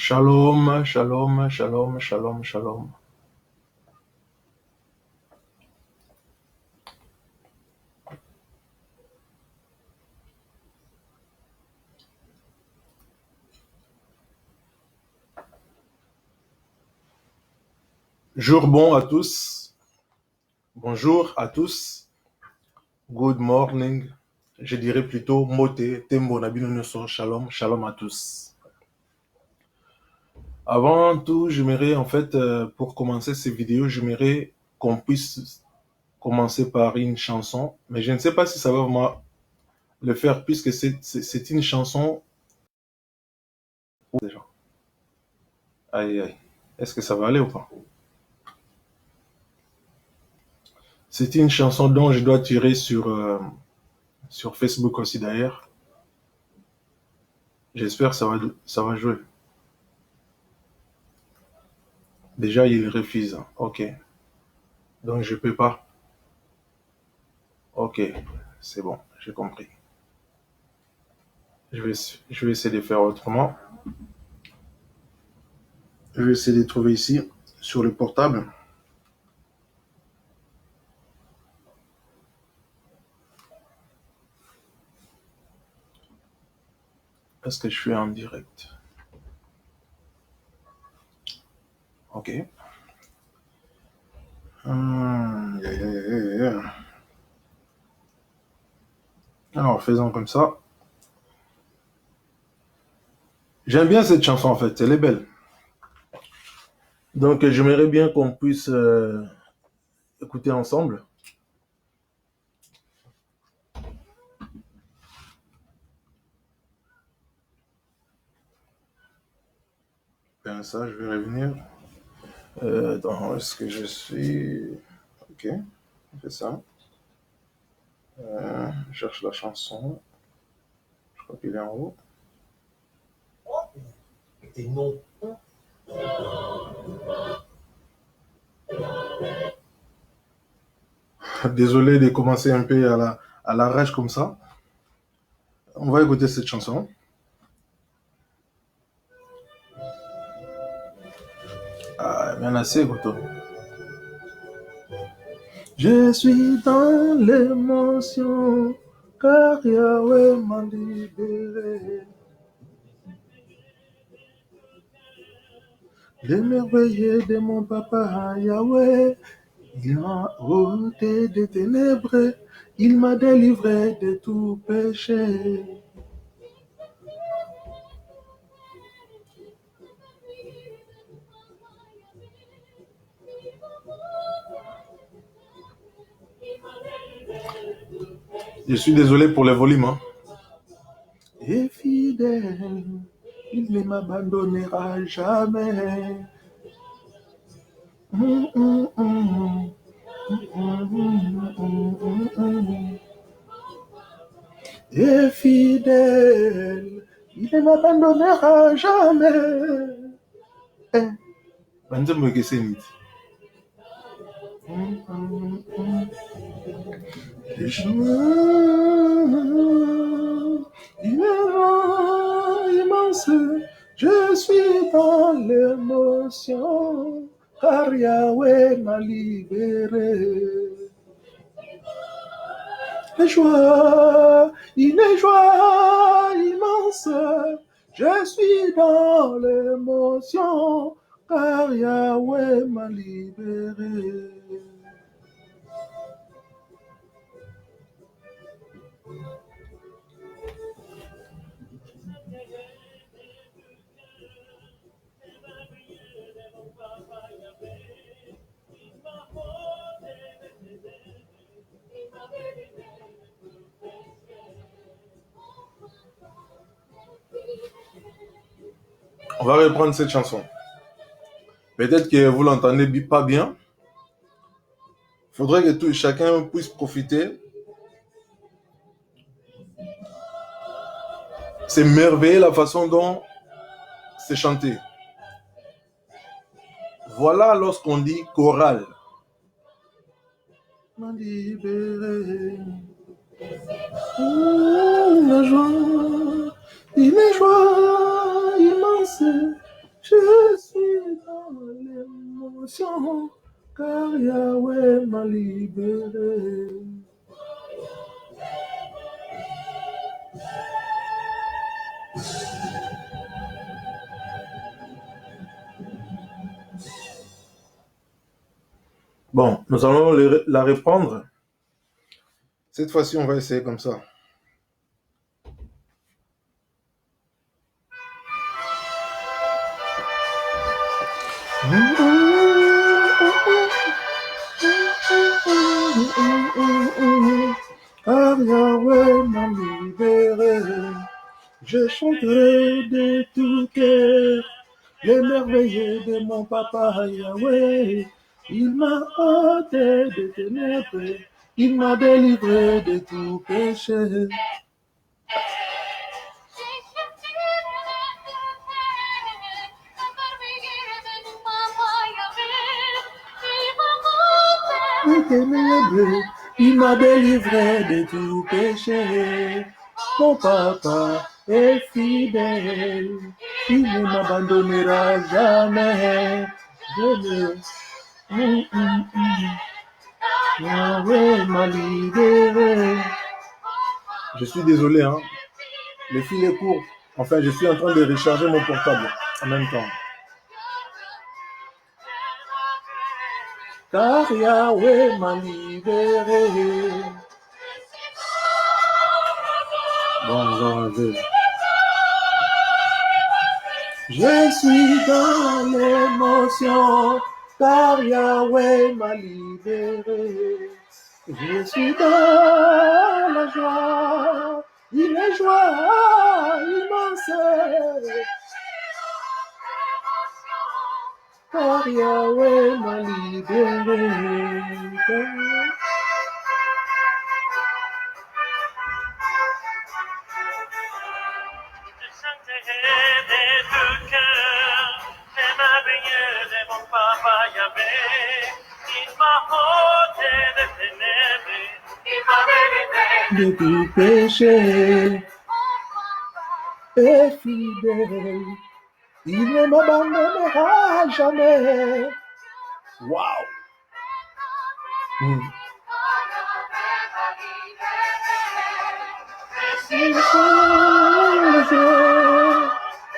Shalom, shalom, shalom, shalom, shalom. Jour bon à tous. Bonjour à tous. Good morning. Je dirais plutôt moté, tembo nabino nyonso, shalom, shalom à tous. Avant tout, j'aimerais en fait, pour commencer ces vidéos, j'aimerais qu'on puisse commencer par une chanson, mais je ne sais pas si ça va vraiment le faire puisque c'est une chanson. Déjà. Aïe, aïe. Est-ce que ça va aller ou pas? C'est une chanson dont je dois tirer sur Facebook aussi d'ailleurs. J'espère que ça va jouer. Déjà, il refuse. Ok. Donc, je peux pas. Ok. C'est bon. J'ai compris. Je vais essayer de faire autrement. Je vais essayer de trouver ici, sur le portable. Est-ce que je suis en direct? Ok. Alors, faisons comme ça. J'aime bien cette chanson en fait. Elle est belle. Donc, j'aimerais bien qu'on puisse écouter ensemble. Ben, ça, je vais revenir. Dans est-ce que je suis... Ok, on fait ça. Je cherche la chanson. Je crois qu'il est en haut. Et non. Désolé de commencer un peu à l'arrache comme ça. On va écouter cette chanson. Ah, bien assez, Goto. Je suis dans l'émotion, car Yahweh m'a libéré. L'émerveillé de mon papa Yahweh, il m'a ôté des ténèbres, il m'a délivré de tout péché. Je suis désolé pour le volume. Hein. Et fidèle, il ne m'abandonnera jamais. Et fidèle, il ne m'abandonnera jamais. Banzembo ke seniti. Les chemins, il est immense. Je suis dans l'émotion, car Yahweh m'a libéré. Les joies, une joie immense. Je suis dans l'émotion, car Yahweh m'a libéré. On va reprendre cette chanson. Peut-être que vous l'entendez pas bien. Il faudrait que chacun puisse profiter. C'est merveilleux la façon dont c'est chanté. Voilà lorsqu'on dit chorale. M'a libéré. La joie, une joie immense. Je suis dans l'émotion, car Yahweh m'a libéré. Bon, nous allons la reprendre. Cette fois-ci, on va essayer comme ça. Ah, Yahweh m'a libéré. Je chanterai de tout cœur les merveilles de mon papa Yahweh. Il m'a ôté des ténèbres, il m'a délivré de tout péché. Il m'a délivré de tout péché. Mon papa est fidèle, il ne m'abandonnera jamais. Yahweh m'a libéré. Je suis désolé, hein. Le fil est court. Enfin, je suis en train de recharger mon portable en même temps. Car Yahweh m'a libéré. Bon, on va enlever. Je suis dans l'émotion, car Yahweh m'a libéré. Je suis dans la joie, une joie immense. Car Yahweh m'a libéré. De tout péché est fidèle, il ne m'abandonnera jamais. Wow!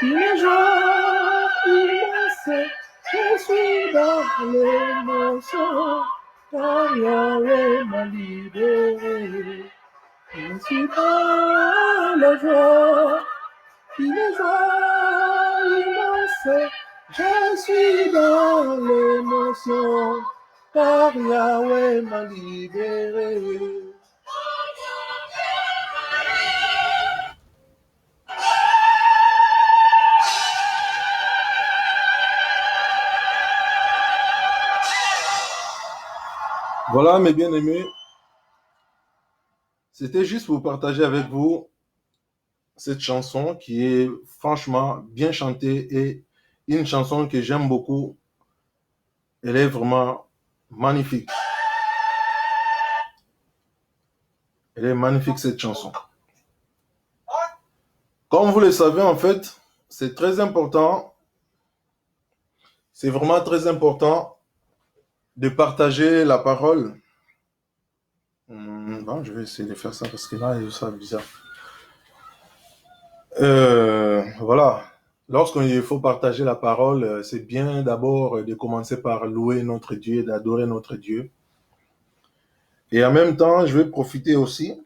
Une joie immense, je suis dans l'émotion, car Yahweh m'a libéré. Je suis dans la joie, une joie immense, je suis dans l'émotion, car Yahweh m'a libéré. Voilà, mes bien-aimés, c'était juste pour partager avec vous cette chanson qui est franchement bien chantée et une chanson que j'aime beaucoup. Elle est vraiment magnifique. Elle est magnifique, cette chanson. Comme vous le savez, en fait, c'est très important. C'est vraiment très important de partager la parole. Bon, je vais essayer de faire ça parce que là, ça bizarre. Voilà. Lorsqu'il faut partager la parole, c'est bien d'abord de commencer par louer notre Dieu, d'adorer notre Dieu. Et en même temps, je vais profiter aussi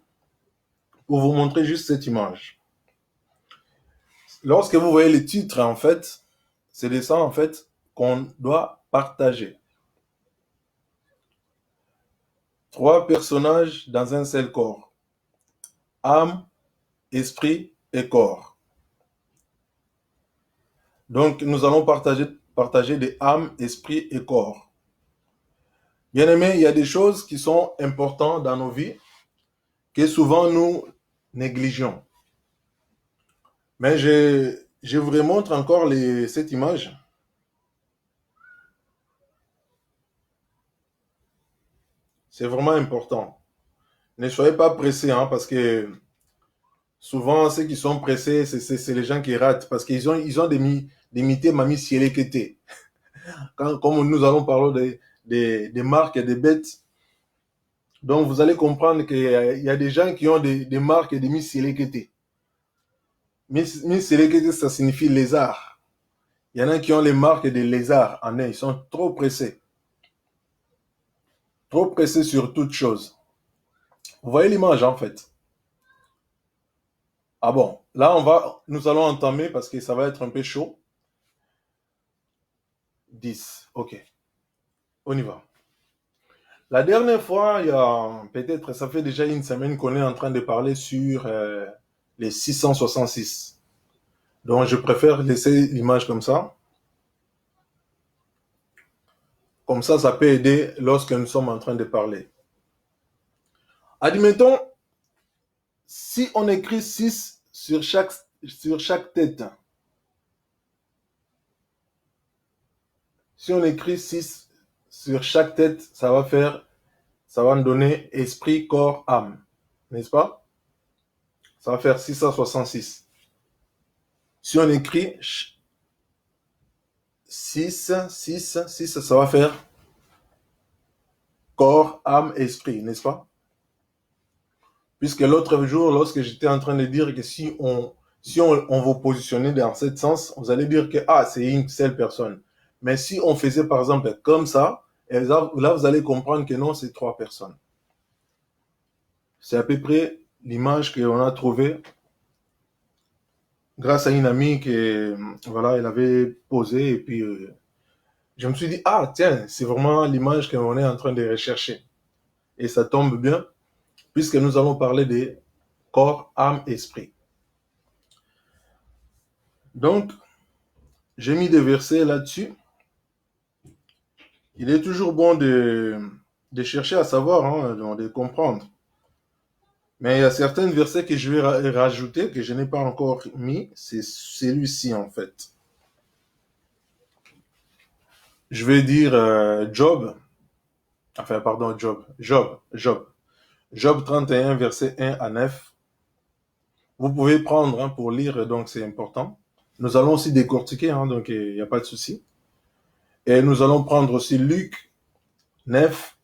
pour vous montrer juste cette image. Lorsque vous voyez les titres, en fait, c'est de ça, en fait, qu'on doit partager. 3 personnages dans un seul corps. Âme, esprit et corps. Donc, nous allons partager des âmes, esprit et corps. Bien aimé, il y a des choses qui sont importantes dans nos vies que souvent nous négligeons. Mais je vous remontre encore cette image. C'est vraiment important. Ne soyez pas pressés, hein, parce que Souvent, ceux qui sont pressés, c'est les gens qui ratent parce qu'ils ont d'imiter Mami Sielekete. Comme nous allons parler des marques et des bêtes, donc vous allez comprendre qu'il y a des gens qui ont des marques et des Miss Sielekete. Miss Sielekete, ça signifie lézard. Il y en a qui ont les marques des lézards en eux. Ils sont trop pressés. Trop pressés sur toute chose. Vous voyez l'image en fait. Ah bon, là nous allons entamer parce que ça va être un peu chaud. 10, ok, on y va. La dernière fois, il y a peut-être, ça fait déjà une semaine qu'on est en train de parler sur les 666. Donc je préfère laisser l'image comme ça. Comme ça peut aider lorsque nous sommes en train de parler. Admettons, si on écrit 6 sur chaque tête, si on écrit 6 sur chaque tête, ça va nous donner esprit, corps, âme. N'est-ce pas? Ça va faire 666. Si on écrit 6, 6, 6, ça va faire corps, âme, esprit, n'est-ce pas? Puisque l'autre jour, lorsque j'étais en train de dire que si on vous positionnait dans ce sens, vous allez dire que c'est une seule personne. Mais si on faisait par exemple comme ça, et là vous allez comprendre que non, c'est 3 personnes. C'est à peu près l'image qu'on a trouvée grâce à une amie que voilà, elle avait posée et puis je me suis dit tiens, c'est vraiment l'image qu'on est en train de rechercher. Et ça tombe bien puisque nous allons parler des corps, âme, esprit. Donc, j'ai mis des versets là-dessus. Il est toujours bon de chercher à savoir, de comprendre. Mais il y a certains versets que je vais rajouter, que je n'ai pas encore mis. C'est celui-ci, en fait. Je vais dire Job. Enfin, pardon, Job. Job 31, verset 1 à 9. Vous pouvez prendre pour lire, donc c'est important. Nous allons aussi décortiquer, donc il n'y a pas de souci. Et nous allons prendre aussi Luc 9,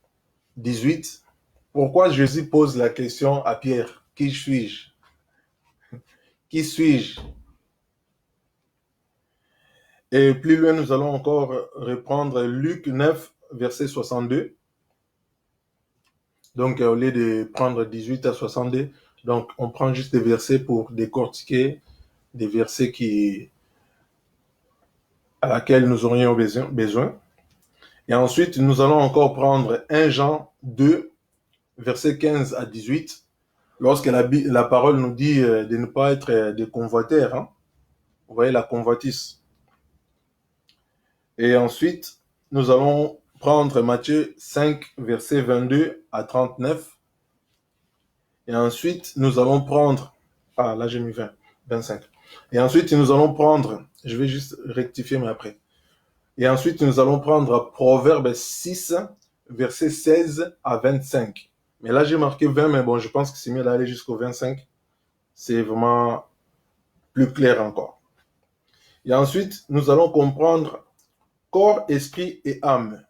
18. Pourquoi Jésus pose la question à Pierre? Qui suis-je? Qui suis-je? Et plus loin, nous allons encore reprendre Luc 9, verset 62. Donc, au lieu de prendre 18 à 62, donc on prend juste des versets pour décortiquer des versets à laquelle nous aurions besoin. Et ensuite, nous allons encore prendre 1 Jean 2, verset 15 à 18, lorsque la parole nous dit de ne pas être des convoiteurs. Vous voyez la convoitise. Et ensuite, nous allons prendre Matthieu 5, verset 22 à 39. Et ensuite, nous allons prendre... là j'ai mis 20, 25. Et ensuite, nous allons prendre... Je vais juste rectifier, mais après. Et ensuite, nous allons prendre Proverbe 6, verset 16 à 25. Mais là, j'ai marqué 20, mais bon, je pense que c'est mieux d'aller jusqu'au 25. C'est vraiment plus clair encore. Et ensuite, nous allons comprendre corps, esprit et âme.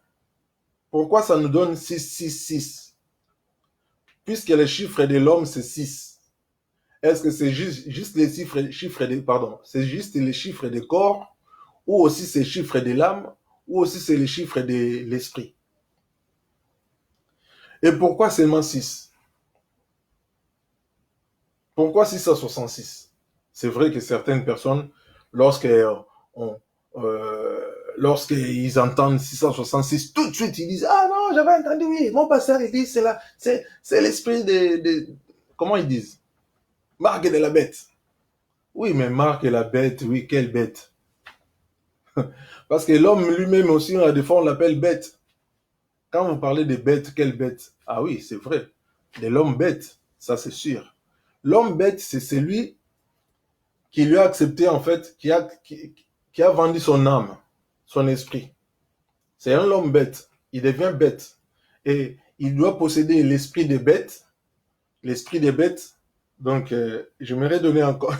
Pourquoi ça nous donne 6, 6, 6? Puisque le chiffre de l'homme, c'est 6. Est-ce que c'est juste les chiffres c'est juste les chiffres des corps, ou aussi c'est les chiffres de l'âme, ou aussi c'est les chiffres de l'esprit? Et pourquoi seulement 6? Pourquoi 666? C'est vrai que certaines personnes, lorsqu'ils entendent 666, tout de suite ils disent non, j'avais entendu, oui, mon pasteur il dit c'est l'esprit comment ils disent? Marque de la bête. Oui, mais Marc et la bête, oui, quelle bête? Parce que l'homme lui-même aussi, des fois, on l'appelle bête. Quand vous parlez de bête, quelle bête? Ah oui, c'est vrai. De l'homme bête, ça c'est sûr. L'homme bête, c'est celui qui lui a accepté, en fait, qui a vendu son âme, son esprit. C'est un homme bête. Il devient bête. Et il doit posséder l'esprit des bêtes, Donc, j'aimerais donner encore,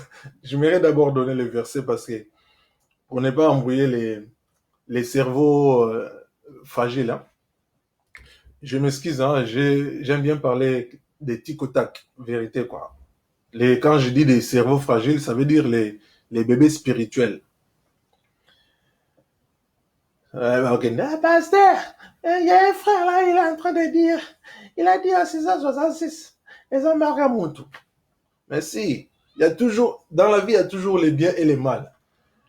j'aimerais d'abord donner le verset parce que pour ne pas embrouiller les cerveaux fragiles, hein. Je m'excuse, hein, j'aime bien parler des tic au tac, vérité, quoi. Quand je dis des cerveaux fragiles, ça veut dire les bébés spirituels. Ok, ah, pasteur, il y a un frère là, il est en train de dire, il a dit en 666, ils ont marqué mon tout. Mais si, il y a toujours, dans la vie, il y a toujours les biens et les mal.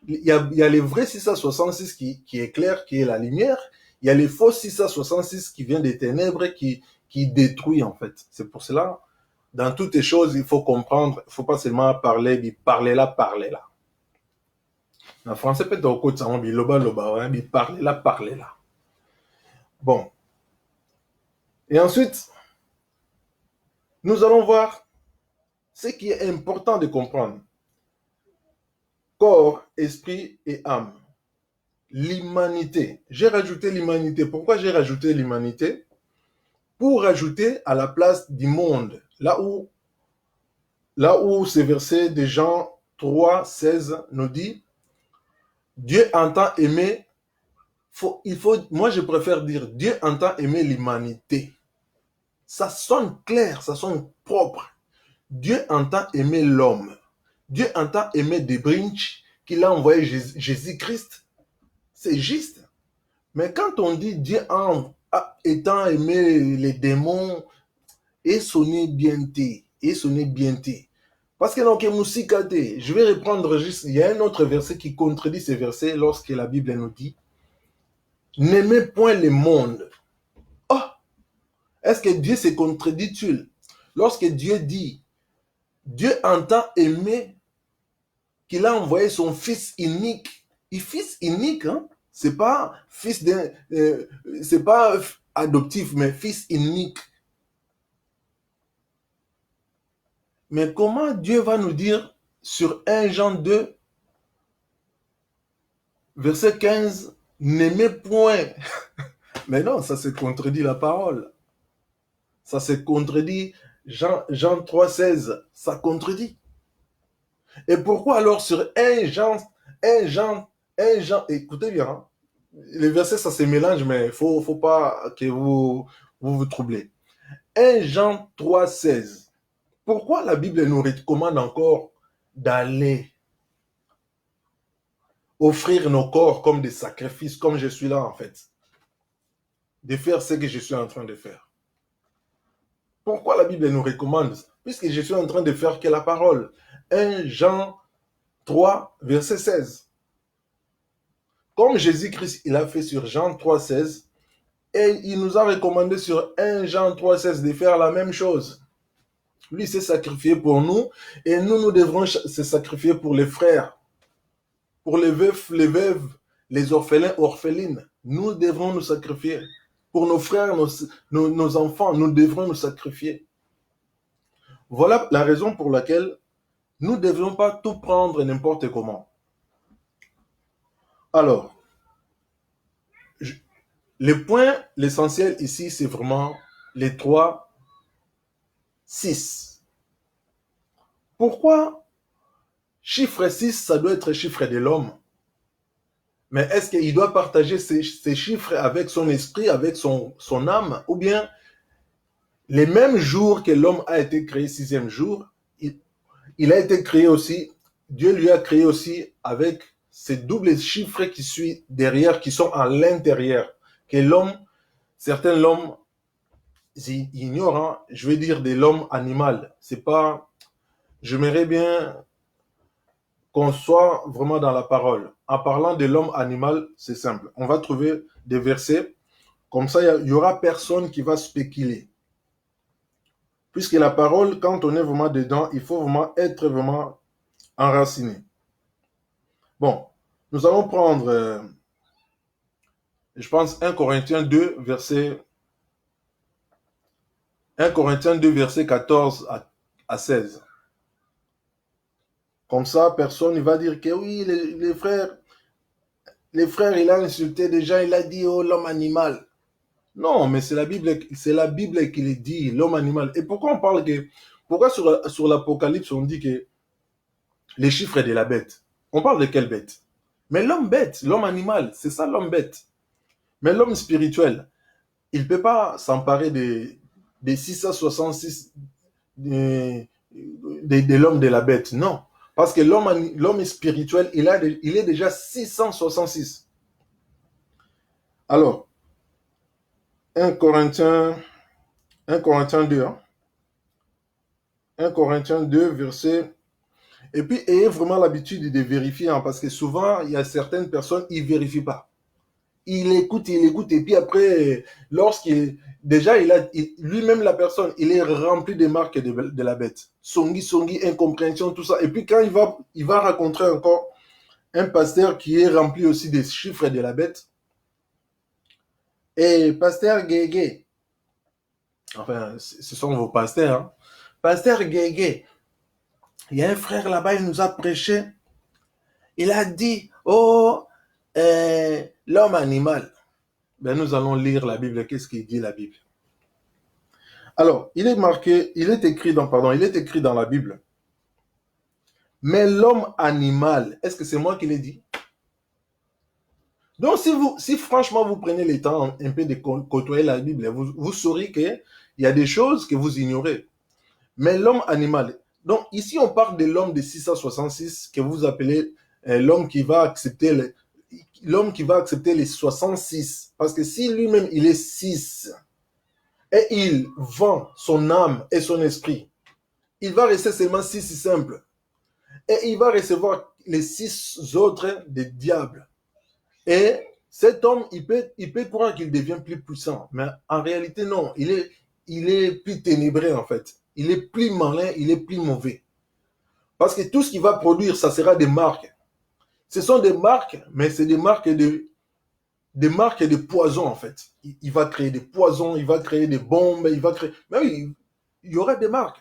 Il y a les vrais 666 qui éclairent, qui est la lumière. Il y a les faux 666 qui viennent des ténèbres, qui détruit en fait. C'est pour cela, dans toutes les choses, il faut comprendre, il ne faut pas seulement parler là. En français, peut-être au côté, ça va bien, loba, loba, hein, parler là. Bon. Et ensuite, nous allons voir ce qui est important de comprendre. Corps, esprit et âme. L'humanité. J'ai rajouté l'humanité. Pourquoi j'ai rajouté l'humanité? Pour rajouter à la place du monde. Là où ce verset de Jean 3, 16 nous dit, Dieu entend aimer, moi je préfère dire, Dieu entend aimer l'humanité. Ça sonne clair, ça sonne propre. Dieu entend aimer l'homme. Dieu entend aimer Debrinch, qu'il a envoyé Jésus-Christ. C'est juste. Mais quand on dit Dieu étant aimé les démons, et sonner bien té, parce que donc, je vais reprendre juste, il y a un autre verset qui contredit ce verset lorsque la Bible nous dit, n'aimez point le monde. Oh, est-ce que Dieu se contredit-il? Lorsque Dieu dit, Dieu entend aimer, qu'il a envoyé son fils unique. Et fils unique, hein? C'est pas fils c'est pas adoptif, mais fils unique. Mais comment Dieu va nous dire sur 1 Jean 2, verset 15, n'aimez point. Mais non, ça se contredit la parole. Ça se contredit Jean 3, 16. Ça contredit. Et pourquoi alors sur 1 Jean, écoutez bien, hein, les versets ça se mélange, mais il ne faut pas que vous troublez. 1 Jean 3, 16. Pourquoi la Bible nous recommande encore d'aller offrir nos corps comme des sacrifices, comme je suis là en fait, de faire ce que je suis en train de faire? Pourquoi la Bible nous recommande? Puisque je suis en train de faire que la parole. 1 Jean 3, verset 16. Comme Jésus-Christ, il a fait sur Jean 3, 16, et il nous a recommandé sur 1 Jean 3, 16 de faire la même chose. Lui s'est sacrifié pour nous, et nous devrons se sacrifier pour les frères, pour les veufs, les veuves, les orphelins, orphelines. Nous devrons nous sacrifier. Pour nos frères, nos enfants, nous devrons nous sacrifier. Voilà la raison pour laquelle nous ne devrions pas tout prendre n'importe comment. Alors, l'essentiel ici, c'est vraiment les 3, 6. Pourquoi chiffre 6, ça doit être chiffre de l'homme? Mais est-ce qu'il doit partager ces chiffres avec son esprit, avec son âme? Ou bien, les mêmes jours que l'homme a été créé, 6e jour, il a été créé aussi, Dieu lui a créé aussi avec ces doubles chiffres qui suivent derrière, qui sont à l'intérieur, que certains l'homme ignorent, hein, je vais dire de l'homme animal. C'est pas, j'aimerais bien qu'on soit vraiment dans la parole. En parlant de l'homme animal, c'est simple. On va trouver des versets, comme ça il y aura personne qui va spéculer. Puisque la parole, quand on est vraiment dedans, il faut vraiment être vraiment enraciné. Bon, nous allons prendre, je pense, 1 Corinthiens 2, verset 14 à 16. Comme ça, personne ne va dire que oui, les frères, il a insulté des gens, il a dit, oh, l'homme animal. Non, mais c'est la Bible qui le dit, l'homme animal. Et pourquoi Pourquoi sur l'Apocalypse, on dit que les chiffres de la bête? On parle de quelle bête? Mais l'homme bête, l'homme animal, c'est ça l'homme bête. Mais l'homme spirituel, il ne peut pas s'emparer des 666 de l'homme de la bête. Non. Parce que l'homme spirituel, il est déjà 666. Alors, 1 Corinthiens 2, hein? 1 Corinthiens 2, verset. Et puis, ayez vraiment l'habitude de vérifier, hein, parce que souvent, il y a certaines personnes, ils ne vérifient pas. Il écoute, et puis après, déjà, lui-même, la personne, il est rempli des marques de la bête. Songi, incompréhension, tout ça. Et puis, quand il va rencontrer encore un pasteur qui est rempli aussi des chiffres de la bête, et pasteur Guégué, enfin, ce sont vos pasteurs, hein. Pasteur Guégué, il y a un frère là-bas, il nous a prêché. Il a dit, oh, l'homme animal. Ben, nous allons lire la Bible. Qu'est-ce qu'il dit la Bible? Alors, il est écrit dans la Bible. Mais l'homme animal, est-ce que c'est moi qui l'ai dit? Donc, si franchement vous prenez le temps un peu de côtoyer la Bible, vous saurez qu'il y a des choses que vous ignorez. Mais l'homme animal, donc ici on parle de l'homme de 666 que vous appelez l'homme qui va accepter les 66. Parce que si lui-même il est 6 et il vend son âme et son esprit, il va rester seulement 6 simples. Et il va recevoir les 6 autres des diables. Et cet homme, il peut croire qu'il devient plus puissant. Mais en réalité, non. Il est plus ténébré, en fait. Il est plus malin, il est plus mauvais. Parce que tout ce qu'il va produire, ça sera des marques. Ce sont des marques, mais c'est des marques de poison, en fait. Il va créer des poisons, il va créer des bombes, mais oui, il y aura des marques.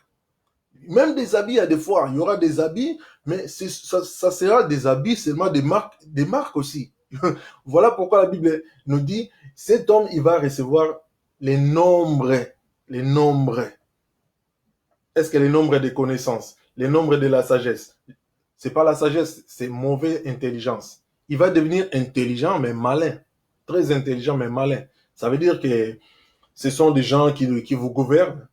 Même des habits, à des fois, il y aura des habits, mais ça sera des habits seulement des marques aussi. Voilà pourquoi la Bible nous dit, cet homme, il va recevoir les nombres. Les nombres. Est-ce que les nombres des connaissances, les nombres de la sagesse? C'est pas la sagesse, c'est mauvaise intelligence. Il va devenir intelligent, mais malin. Très intelligent, mais malin. Ça veut dire que ce sont des gens qui vous gouvernent.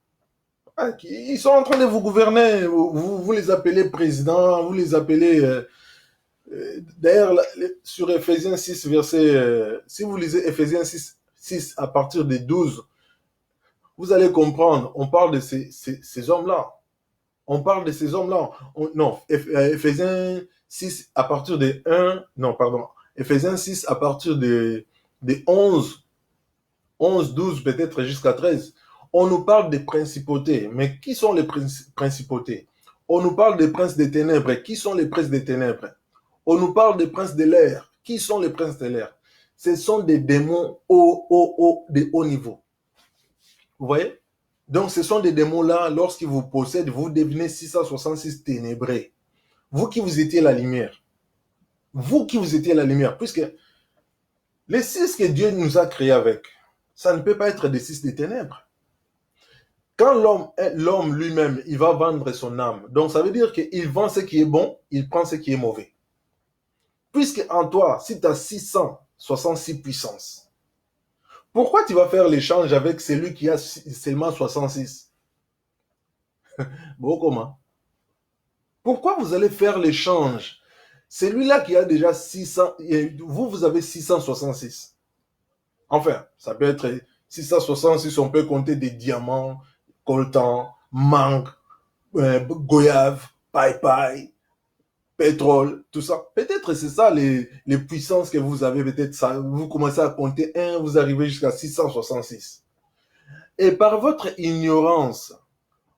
Ils sont en train de vous gouverner. Vous les appelez présidents, vous les appelez... D'ailleurs, sur Ephésiens 6, verset... si vous lisez Ephésiens 6 à partir des 12, vous allez comprendre. On parle de ces hommes-là. On parle de ces hommes-là. Non, Ephésiens 6 à partir de 1... Non, pardon. Ephésiens 6 à partir de 11, 12 peut-être jusqu'à 13. On nous parle des principautés. Mais qui sont les principautés? On nous parle des princes des ténèbres. Qui sont les princes des ténèbres? On nous parle des princes de l'air. Qui sont les princes de l'air? Ce sont des démons de haut niveau. Vous voyez? Donc, ce sont des démons-là, lorsqu'ils vous possèdent, vous devenez 666 ténébrés. Vous qui vous étiez la lumière. Vous qui vous étiez la lumière. Puisque les 6 que Dieu nous a créés avec, ça ne peut pas être des 6 des ténèbres. Quand l'homme lui-même, il va vendre son âme, donc ça veut dire qu'il vend ce qui est bon, il prend ce qui est mauvais. Puisque en toi, si tu as 666 puissances, pourquoi tu vas faire l'échange avec celui qui a seulement 66? Bon, comment? Pourquoi vous allez faire l'échange? Celui-là qui a déjà 600, vous avez 666. Enfin, ça peut être 666, on peut compter des diamants, coltan, mangue, goyave, paille, pétrole, tout ça. Peut-être c'est ça les puissances que vous avez. Peut-être ça, vous commencez à compter 1, vous arrivez jusqu'à 666. Et par votre ignorance,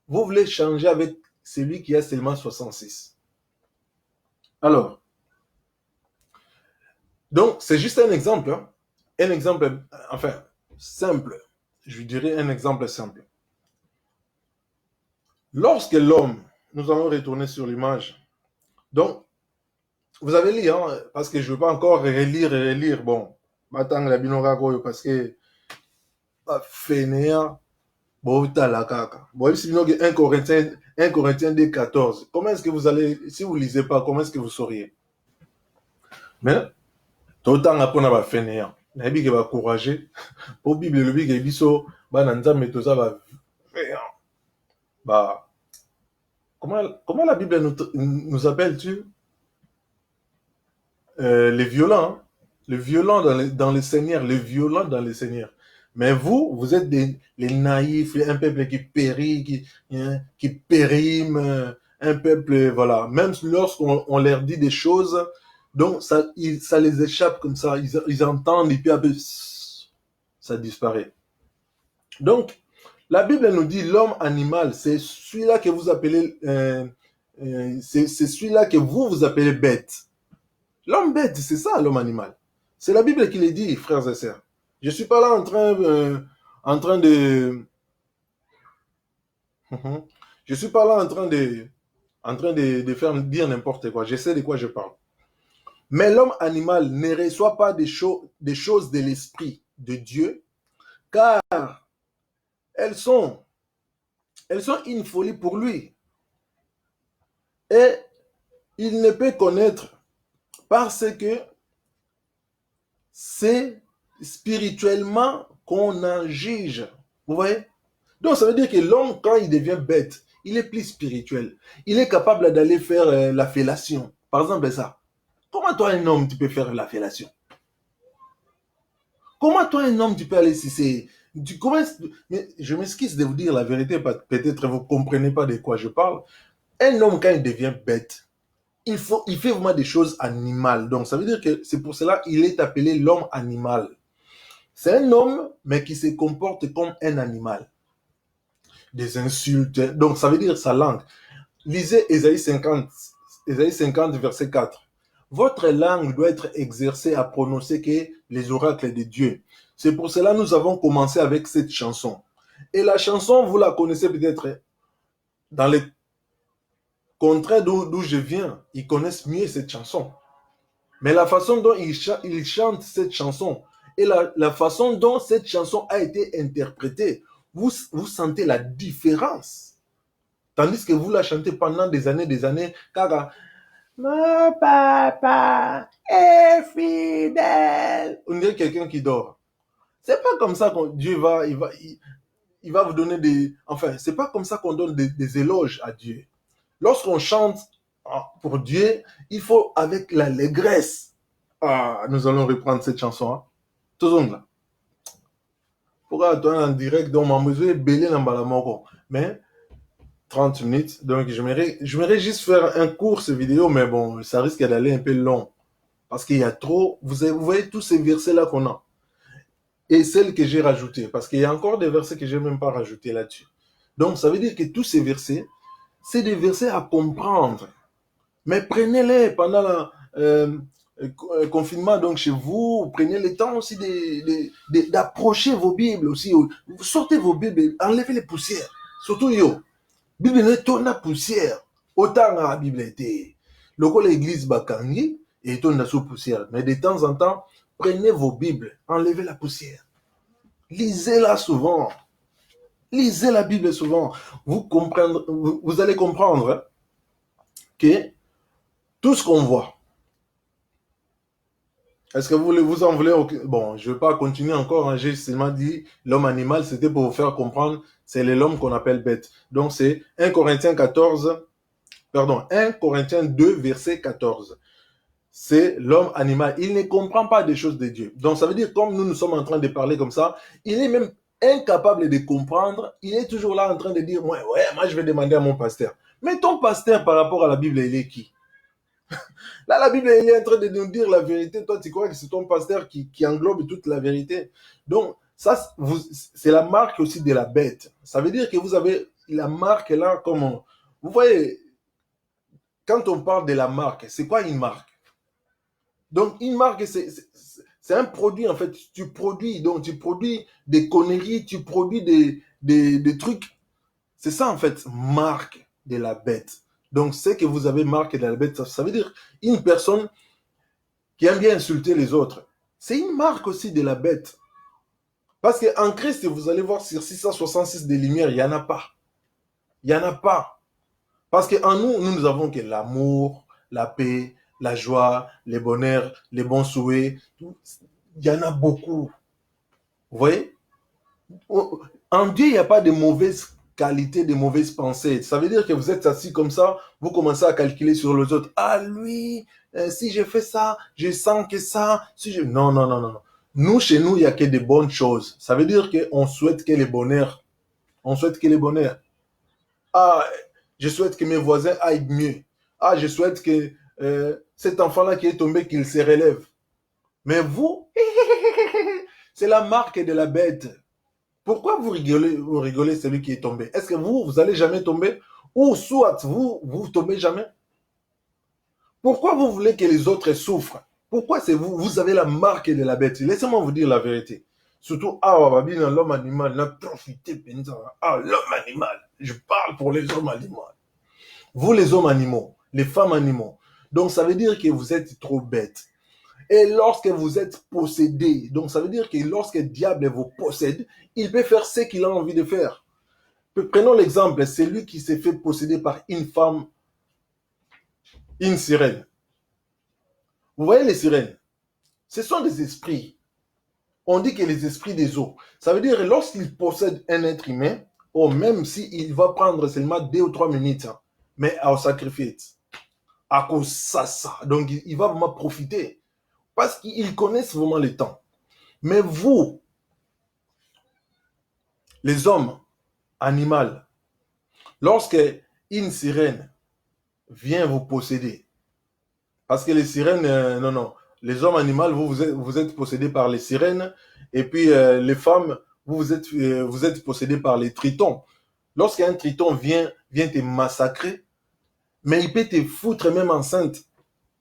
vous voulez changer avec celui qui a seulement 66. Alors, donc c'est juste un exemple. Hein. Un exemple, enfin, simple. Je dirais un exemple simple. Lorsque l'homme, nous allons retourner sur l'image. Donc, vous avez lu, hein, parce que je ne veux pas encore relire. Bon, attends la binorago parce que fainéant. Bon, t'as la caca. Bon, si vous avez 1 Corinthiens des 14, comment est-ce que vous allez, si vous ne lisez pas, comment est-ce que vous sauriez? Mais, tout le temps, après, on va finir. On va encourager. Pour Bible, le Bible, il dit ça, bah, dans mais tout ça va faire. Bah, comment la Bible nous appelle-tu? Les violents, hein. Les violents dans le Seigneur, les violents dans le Seigneur. Mais vous êtes les naïfs, un peuple qui périt, qui périme, un peuple, voilà. Même lorsqu'on on leur dit des choses, donc ça les échappe comme ça, ils entendent et puis après, ça disparaît. Donc, la Bible nous dit l'homme animal, c'est celui-là que vous appelez, c'est celui-là que vous appelez bête. L'homme bête, c'est ça l'homme animal. C'est la Bible qui le dit, frères et sœurs. Je ne suis pas là en train de, je suis pas là en train de faire dire n'importe quoi. Je sais de quoi je parle. Mais l'homme animal ne reçoit pas des choses de l'esprit de Dieu, car elles sont, elles sont une folie pour lui. Et il ne peut connaître parce que c'est spirituellement qu'on en juge. Vous voyez? Donc ça veut dire que l'homme, quand il devient bête, il est plus spirituel. Il est capable d'aller faire la fellation. Par exemple, ça. Comment toi, un homme, tu peux faire la fellation? Comment toi, un homme, tu peux aller si c'est... Tu commences... Mais je m'excuse de vous dire la vérité, peut-être vous ne comprenez pas de quoi je parle. Un homme, quand il devient bête, il fait vraiment des choses animales. Donc ça veut dire que c'est pour cela qu'il est appelé l'homme animal. C'est un homme, mais qui se comporte comme un animal. Des insultes. Donc, ça veut dire sa langue. Lisez Ésaïe 50, verset 4. Votre langue doit être exercée à prononcer que les oracles de Dieu. C'est pour cela que nous avons commencé avec cette chanson. Et la chanson, vous la connaissez peut-être dans les contrées d'où je viens. Ils connaissent mieux cette chanson. Mais la façon dont ils chantent cette chanson et la façon dont cette chanson a été interprétée, vous sentez la différence. Tandis que vous la chantez pendant des années, car mon papa est fidèle. On dirait quelqu'un qui dort. C'est pas comme ça que Dieu il va vous donner des... Enfin, c'est pas comme ça qu'on donne des éloges à Dieu. Lorsqu'on chante pour Dieu, il faut avec l'allégresse. Ah, nous allons reprendre cette chanson. Hein. Tout le monde là. Pourquoi toi en direct, donc ma besoin est belé dans Balamoko. Mais 30 minutes, donc j'aimerais juste faire un court ce vidéo, mais bon, ça risque d'aller un peu long. Parce qu'il y a trop, vous voyez tous ces versets-là qu'on a. Et celles que j'ai rajoutées, parce qu'il y a encore des versets que je n'ai même pas rajoutés là-dessus. Donc ça veut dire que tous ces versets, c'est des versets à comprendre. Mais prenez-les pendant le confinement, donc chez vous, prenez le temps aussi d'approcher vos Bibles aussi. Sortez vos Bibles, enlevez les poussières. Surtout yo. Bible est une poussière. Autant la Bible était. Le l'église bakangi et une sous poussière. Mais de temps en temps, prenez vos Bibles, enlevez la poussière. Lisez-la souvent. Lisez la Bible souvent. Vous allez comprendre que tout ce qu'on voit, est-ce que vous en voulez? Bon, je ne vais pas continuer encore. Hein. J'ai seulement dit l'homme animal, c'était pour vous faire comprendre, c'est l'homme qu'on appelle bête. Donc c'est 1 Corinthiens 2, verset 14. C'est l'homme animal. Il ne comprend pas des choses de Dieu. Donc ça veut dire, comme nous sommes en train de parler comme ça, il est même incapable de comprendre. Il est toujours là en train de dire, ouais, moi je vais demander à mon pasteur. Mais ton pasteur par rapport à la Bible, il est qui? Là, la Bible, elle est en train de nous dire la vérité. Toi, tu crois que c'est ton pasteur qui englobe toute la vérité. Donc, ça, c'est la marque aussi de la bête. Ça veut dire que vous avez la marque là, comme vous voyez, quand on parle de la marque, c'est quoi une marque? Donc, une marque, c'est un produit, en fait. Donc, tu produis des conneries, tu produis des trucs. C'est ça, en fait, marque de la bête. Donc, c'est que vous avez marque de la bête. Ça veut dire une personne qui aime bien insulter les autres. C'est une marque aussi de la bête. Parce qu'en Christ, vous allez voir sur 666 des lumières, il n'y en a pas. Il n'y en a pas. Parce qu'en nous, nous avons que l'amour, la paix, la joie, les bonheurs, les bons souhaits. Il y en a beaucoup. Vous voyez? En Dieu, il n'y a pas de mauvaises qualités, de mauvaises pensées. Ça veut dire que vous êtes assis comme ça, vous commencez à calculer sur les autres. Ah, lui, si je fais ça, je sens que ça. Si je... Non, non, non, non, non. Nous, chez nous, il n'y a que des bonnes choses. Ça veut dire qu'on souhaite que les bonheurs. On souhaite que les bonheurs. Ah, je souhaite que mes voisins aillent mieux. Ah, je souhaite que cet enfant-là qui est tombé, qu'il se relève. Mais vous, c'est la marque de la bête. Pourquoi vous rigolez celui qui est tombé? Est-ce que vous allez jamais tomber? Ou soit vous tombez jamais? Pourquoi vous voulez que les autres souffrent? Pourquoi c'est vous? Vous avez la marque de la bête. Laissez-moi vous dire la vérité. Surtout, l'homme animal, n'a profité. Ah, l'homme animal. Je parle pour les hommes animaux. Vous, les hommes animaux, les femmes animaux. Donc, ça veut dire que vous êtes trop bêtes. Et lorsque vous êtes possédé, donc ça veut dire que lorsque le diable vous possède, il peut faire ce qu'il a envie de faire. Prenons l'exemple, c'est lui qui s'est fait posséder par une femme, une sirène. Vous voyez les sirènes? Ce sont des esprits. On dit que les esprits des eaux. Ça veut dire que lorsqu'il possède un être humain, ou même s'il va prendre seulement 2 ou 3 minutes, mais à sacrifice, à cause de ça. Donc il va vraiment profiter. Parce qu'ils connaissent vraiment le temps. Mais vous, les hommes, animaux, lorsque une sirène vient vous posséder, parce que les sirènes, non, non, les hommes animaux, vous êtes possédés par les sirènes, et puis les femmes, vous êtes possédés par les tritons. Lorsqu'un triton vient te massacrer, mais il peut te foutre même enceinte.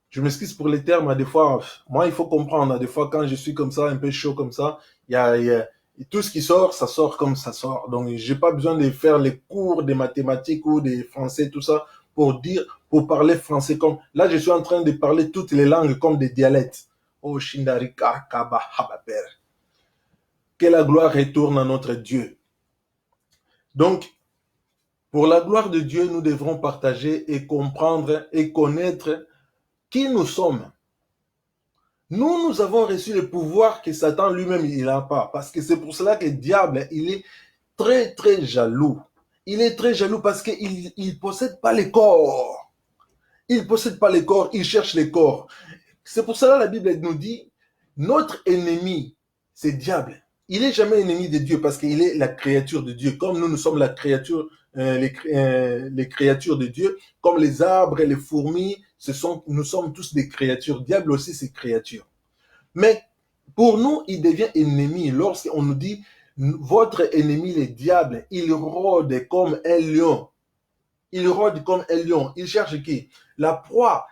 Je m'excuse pour les termes, des fois, moi, il faut comprendre, des fois, quand je suis comme ça, un peu chaud comme ça, il y a tout ce qui sort, ça sort comme ça sort. Donc, j'ai pas besoin de faire les cours de mathématiques ou de français, tout ça, pour parler français comme, là, je suis en train de parler toutes les langues comme des dialectes. Oh, Shindarika, Kaba, Habaper. Que la gloire retourne à notre Dieu. Donc, pour la gloire de Dieu, nous devrons partager et comprendre et connaître qui nous sommes. Nous avons reçu le pouvoir que Satan lui-même, il n'a pas. Parce que c'est pour cela que le diable, il est très, très jaloux. Il est très jaloux parce qu'il ne possède pas les corps. Il ne possède pas les corps, il cherche les corps. C'est pour cela que la Bible nous dit, notre ennemi, c'est le diable. Il n'est jamais ennemi de Dieu parce qu'il est la créature de Dieu. Comme nous sommes la créature, les créatures de Dieu, comme les arbres et les fourmis, nous sommes tous des créatures. Le diable aussi, c'est créature. Mais pour nous, il devient ennemi lorsqu'on nous dit, votre ennemi, le diable, il rôde comme un lion. Il rôde comme un lion. Il cherche qui? La proie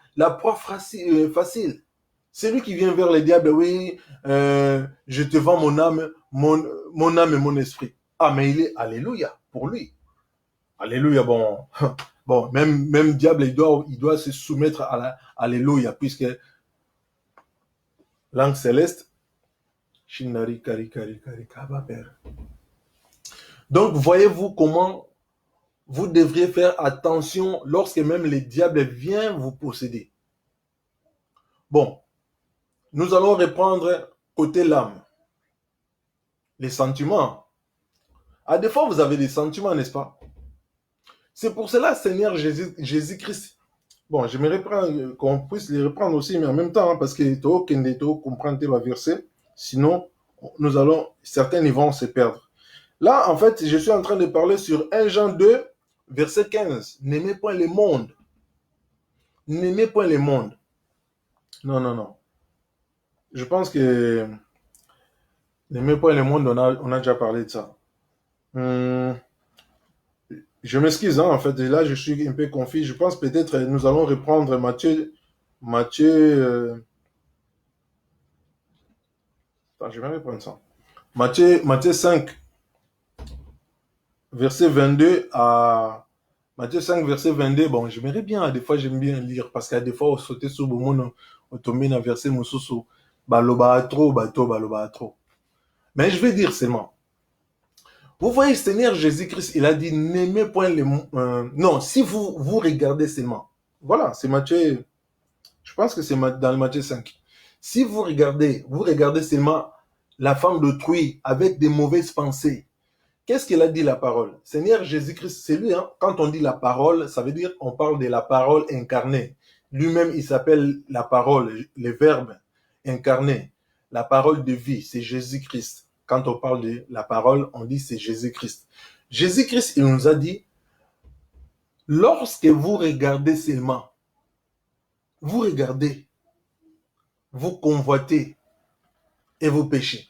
facile. C'est lui qui vient vers le diable, oui, je te vends mon âme et mon esprit. Ah, mais il est, alléluia, pour lui. Alléluia, bon, bon, même diable, il doit se soumettre à alléluia, puisque langue céleste, Shinari, Kari, Kari, Kari, Kabaper. Donc, voyez-vous comment vous devriez faire attention lorsque même le diable vient vous posséder. Bon, nous allons reprendre côté l'âme. Les sentiments. À des fois, vous avez des sentiments, n'est-ce pas? C'est pour cela, Seigneur Jésus-Christ. Bon, j'aimerais qu'on puisse les reprendre aussi, mais en même temps, parce que tu comprendre le verset, sinon, certains ils vont se perdre. Là, en fait, je suis en train de parler sur 1 Jean 2, verset 15. N'aimez point le monde. N'aimez point le monde. Non, non, non. Je pense que n'aimez point le monde, on a déjà parlé de ça. Je m'excuse, hein, en fait, là, je suis un peu confus. Je pense peut-être nous allons reprendre Matthieu. Attends, je vais reprendre ça. Matthieu 5, verset 22 à... Matthieu 5, verset 22. Bon, j'aimerais bien, des fois, j'aime bien lire, parce qu'à des fois, on sautait sur le monde, on tombait dans le verset, baloba trop, bateau, baloba trop. Mais je vais dire seulement, vous voyez, Seigneur Jésus-Christ, il a dit, n'aimez point les... non, si vous regardez seulement. Voilà, c'est Matthieu, je pense que c'est dans le Matthieu 5. Si vous regardez seulement la femme d'autrui avec des mauvaises pensées, qu'est-ce qu'il a dit la parole? Seigneur Jésus-Christ, c'est lui, hein? Quand on dit la parole, ça veut dire qu'on parle de la parole incarnée. Lui-même, il s'appelle la parole, le verbe incarné. La parole de vie, c'est Jésus-Christ. Quand on parle de la parole, on dit c'est Jésus-Christ. Jésus-Christ, il nous a dit, lorsque vous regardez seulement, vous regardez, vous convoitez et vous péchez.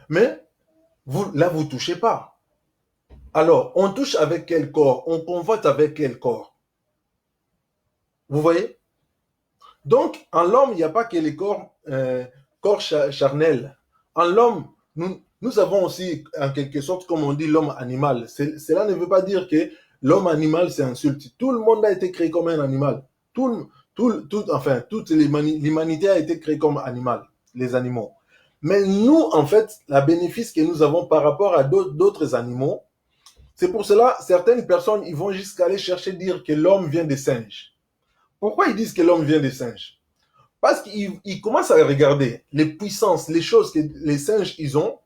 Mais là, vous ne touchez pas. Alors, on touche avec quel corps? On convoite avec quel corps? Vous voyez? Donc, en l'homme, il n'y a pas que les corps charnels. En l'homme, nous avons aussi, en quelque sorte, comme on dit, l'homme animal. Cela ne veut pas dire que l'homme animal, c'est insulte. Tout le monde a été créé comme un animal. Enfin, toute l'humanité a été créée comme animal, les animaux. Mais nous, en fait, la bénéfice que nous avons par rapport à d'autres animaux, c'est pour cela, certaines personnes, ils vont jusqu'à aller chercher dire que l'homme vient des singes. Pourquoi ils disent que l'homme vient des singes? Parce qu'ils commencent à regarder les puissances, les choses que les singes, ils ont.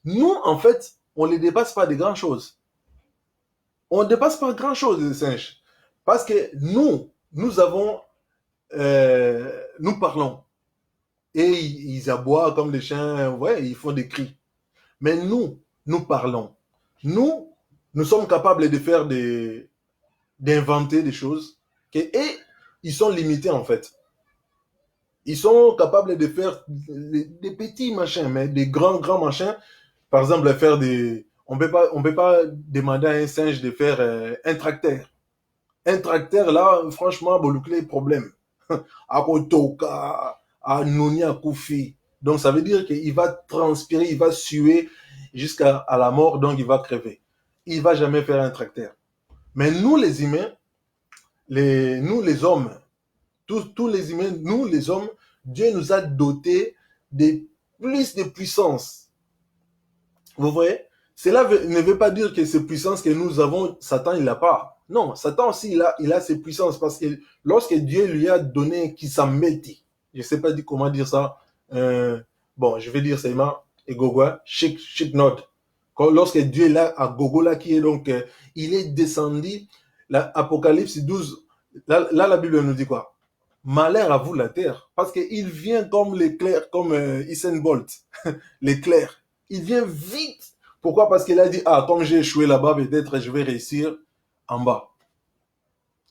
Nous, en fait, on ne les dépasse pas de grand chose. On ne dépasse pas grand chose, les singes. Parce que nous avons, nous parlons. Et ils aboient comme des chiens, ouais, ils font des cris. Mais nous parlons. Nous sommes capables de faire d'inventer des choses. Et ils sont limités, en fait. Ils sont capables de faire des petits machins, mais des grands machins. Par exemple, faire des... On peut pas demander à un singe de faire un tracteur. Un tracteur, là, franchement, boucler problème. À Kotoka, à Nounia Koufi. Donc, ça veut dire qu'il va transpirer, il va suer jusqu'à la mort, donc il va crever. Il ne va jamais faire un tracteur. Mais nous, les humains, nous, les hommes, tous les humains, nous, les hommes, Dieu nous a dotés de plus de puissance. Vous voyez? Cela ne veut pas dire que ces puissances que nous avons, Satan, il n'a pas. Non, Satan aussi, il a ses puissances parce que lorsque Dieu lui a donné qui s'en mettit, je ne sais pas comment dire ça, bon, je vais dire seulement, et Gogoa, chic note. Lorsque Dieu est là, à Gogola, qui est donc, il est descendu, l'Apocalypse 12, là, la Bible nous dit quoi? Malheur à vous la terre, parce qu'il vient comme l'éclair, comme Usain Bolt, l'éclair. Il vient vite. Pourquoi? Parce qu'il a dit, ah, comme j'ai échoué là-bas, peut-être je vais réussir en bas.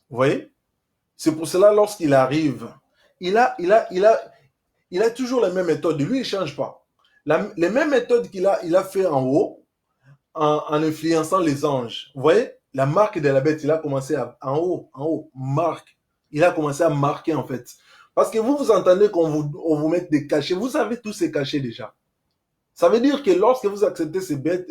Vous voyez? C'est pour cela, lorsqu'il arrive, il a toujours les mêmes méthodes. Lui, il ne change pas. Les mêmes méthodes qu'il a fait en haut, en influençant les anges. Vous voyez? La marque de la bête, il a commencé en haut, marque. Il a commencé à marquer, en fait. Parce que vous entendez qu'on vous mette des cachets. Vous avez tous ces cachets déjà. Ça veut dire que lorsque vous acceptez ces bêtes,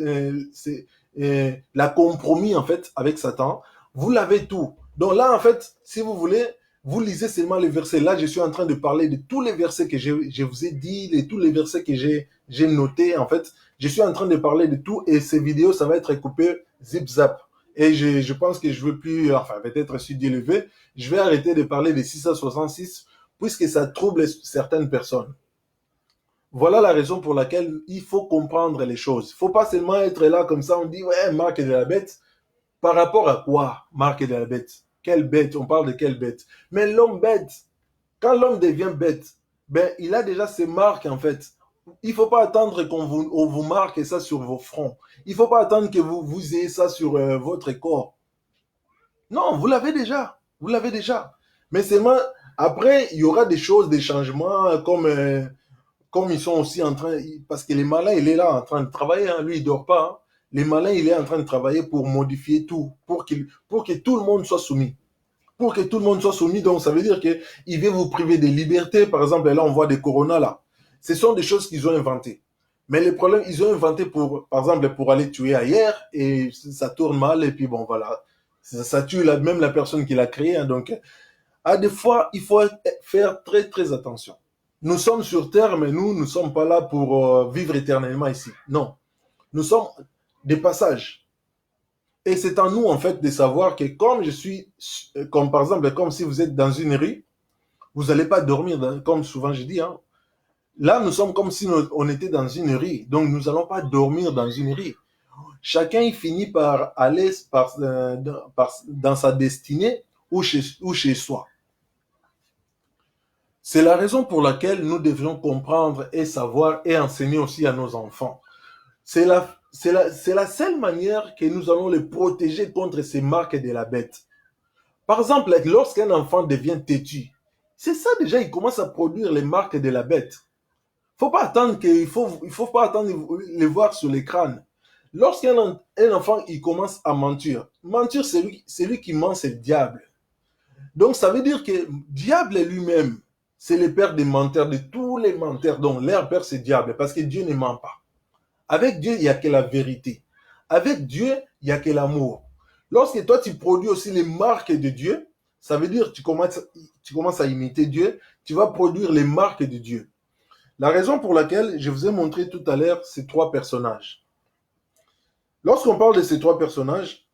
la compromis, en fait, avec Satan, vous l'avez tout. Donc là, en fait, si vous voulez, vous lisez seulement les versets. Là, je suis en train de parler de tous les versets que je vous ai dit, de tous les versets que j'ai notés, en fait. Je suis en train de parler de tout et ces vidéos, ça va être coupé zip-zap. Et je pense que je ne veux plus, enfin, peut-être si Dieu le veut, je vais arrêter de parler des 666 puisque ça trouble certaines personnes. Voilà la raison pour laquelle il faut comprendre les choses. Il ne faut pas seulement être là comme ça, on dit, ouais, Marc est de la bête. Par rapport à quoi, Marc est de la bête? Quelle bête? On parle de quelle bête? Mais l'homme bête, quand l'homme devient bête, ben, il a déjà ses marques, en fait. Il ne faut pas attendre qu'on vous marque ça sur vos fronts. Il ne faut pas attendre que vous ayez ça sur votre corps. Non, vous l'avez déjà. Vous l'avez déjà. Mais seulement, après, il y aura des choses, des changements, comme ils sont aussi en train, parce que les malins, il est là en train de travailler, hein, lui, il dort pas. Hein. Les malins, il est en train de travailler pour modifier tout, pour que tout le monde soit soumis. Pour que tout le monde soit soumis, donc ça veut dire qu'il veut vous priver des libertés. Par exemple, là, on voit des coronas, là. Ce sont des choses qu'ils ont inventées. Mais le problème, ils ont inventé par exemple, pour aller tuer ailleurs, et ça tourne mal, et puis bon, voilà. Ça tue même la personne qui l'a créé. Hein, donc, à des fois, il faut faire très, très attention. Nous sommes sur terre, mais nous ne sommes pas là pour vivre éternellement ici. Non, nous sommes des passages. Et c'est à nous, en fait, de savoir que comme je suis, comme par exemple, comme si vous êtes dans une rue, vous n'allez pas dormir, comme souvent je dis, hein. Là, nous sommes comme si on était dans une rue. Donc, nous n'allons pas dormir dans une rue. Chacun il finit par aller dans sa destinée ou chez soi. C'est la raison pour laquelle nous devrions comprendre et savoir et enseigner aussi à nos enfants. C'est la seule manière que nous allons les protéger contre ces marques de la bête. Par exemple, lorsqu'un enfant devient têtu, c'est ça déjà, il commence à produire les marques de la bête. Il faut pas attendre de les voir sur l'écran. Lorsqu'un un enfant il commence à mentir c'est lui qui ment, c'est le diable. Donc ça veut dire que diable lui-même, c'est le père des menteurs, de tous les menteurs. Donc leur père c'est diable, parce que Dieu ne ment pas. Avec Dieu, il n'y a que la vérité. Avec Dieu, il n'y a que l'amour. Lorsque toi tu produis aussi les marques de Dieu, ça veut dire que tu commences à imiter Dieu, tu vas produire les marques de Dieu. La raison pour laquelle je vous ai montré tout à l'heure ces trois personnages. Lorsqu'on parle de ces trois personnages,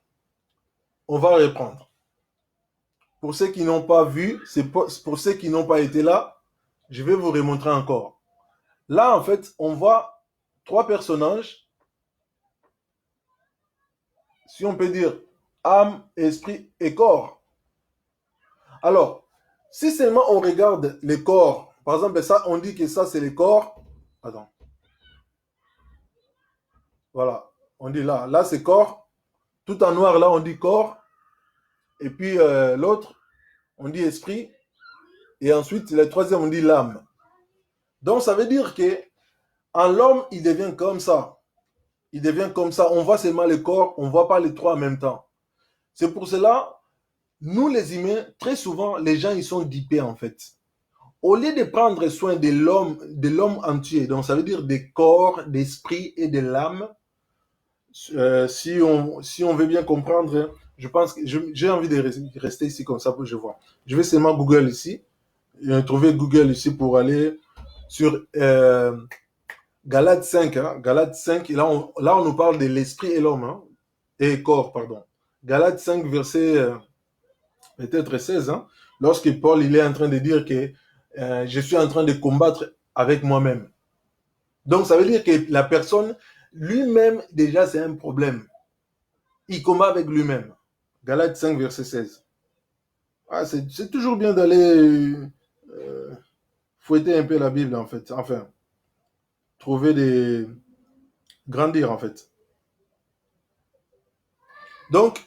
on va reprendre. Pour ceux qui n'ont pas vu, pour ceux qui n'ont pas été là, je vais vous remontrer encore. Là, en fait, on voit trois personnages, si on peut dire âme, esprit et corps. Alors, si seulement on regarde les corps, par exemple, ça, on dit que ça, c'est les corps. Attends. Voilà. On dit là, là, c'est corps. Tout en noir, là, on dit corps. Et puis l'autre, on dit esprit. Et ensuite, le troisième, on dit l'âme. Donc, ça veut dire que en l'homme, il devient comme ça. Il devient comme ça. On voit seulement le corps, on ne voit pas les trois en même temps. C'est pour cela, nous les humains, très souvent, les gens, ils sont dupés en fait. Au lieu de prendre soin de l'homme entier, donc ça veut dire des corps, d'esprit et de l'âme, si on veut bien comprendre, je pense que j'ai envie de rester ici comme ça pour que je vois. Je vais seulement Google ici. Trouver Google ici pour aller sur Galates 5. Hein, Galates 5, là on nous parle de l'esprit et l'homme. Hein, et corps, pardon. Galates 5, verset peut-être 16. Hein, lorsque Paul il est en train de dire que je suis en train de combattre avec moi-même. Donc ça veut dire que la personne, lui-même, déjà c'est un problème. Il combat avec lui-même. Galates 5, verset 16. Ah, c'est toujours bien d'aller fouetter un peu la Bible, en fait. Enfin, trouver des... grandir, en fait. Donc,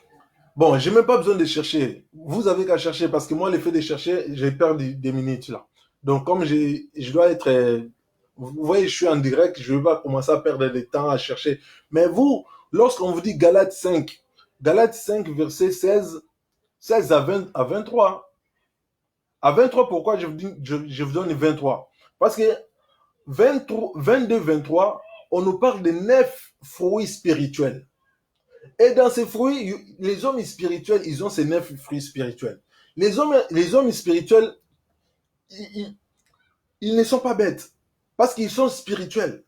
bon, je n'ai même pas besoin de chercher. Vous avez qu'à chercher, parce que moi, le fait de chercher, j'ai perdu des minutes, là. Donc, comme je dois être... vous voyez, je suis en direct, je ne vais pas commencer à perdre du temps à chercher. Mais vous, lorsqu'on vous dit Galates 5, verset 16 à 23, à 23, pourquoi je vous donne 23? Parce que 22, 23, on nous parle de 9 fruits spirituels. Et dans ces fruits, les hommes spirituels, ils ont ces 9 fruits spirituels. Les hommes spirituels, ils ne sont pas bêtes. Parce qu'ils sont spirituels.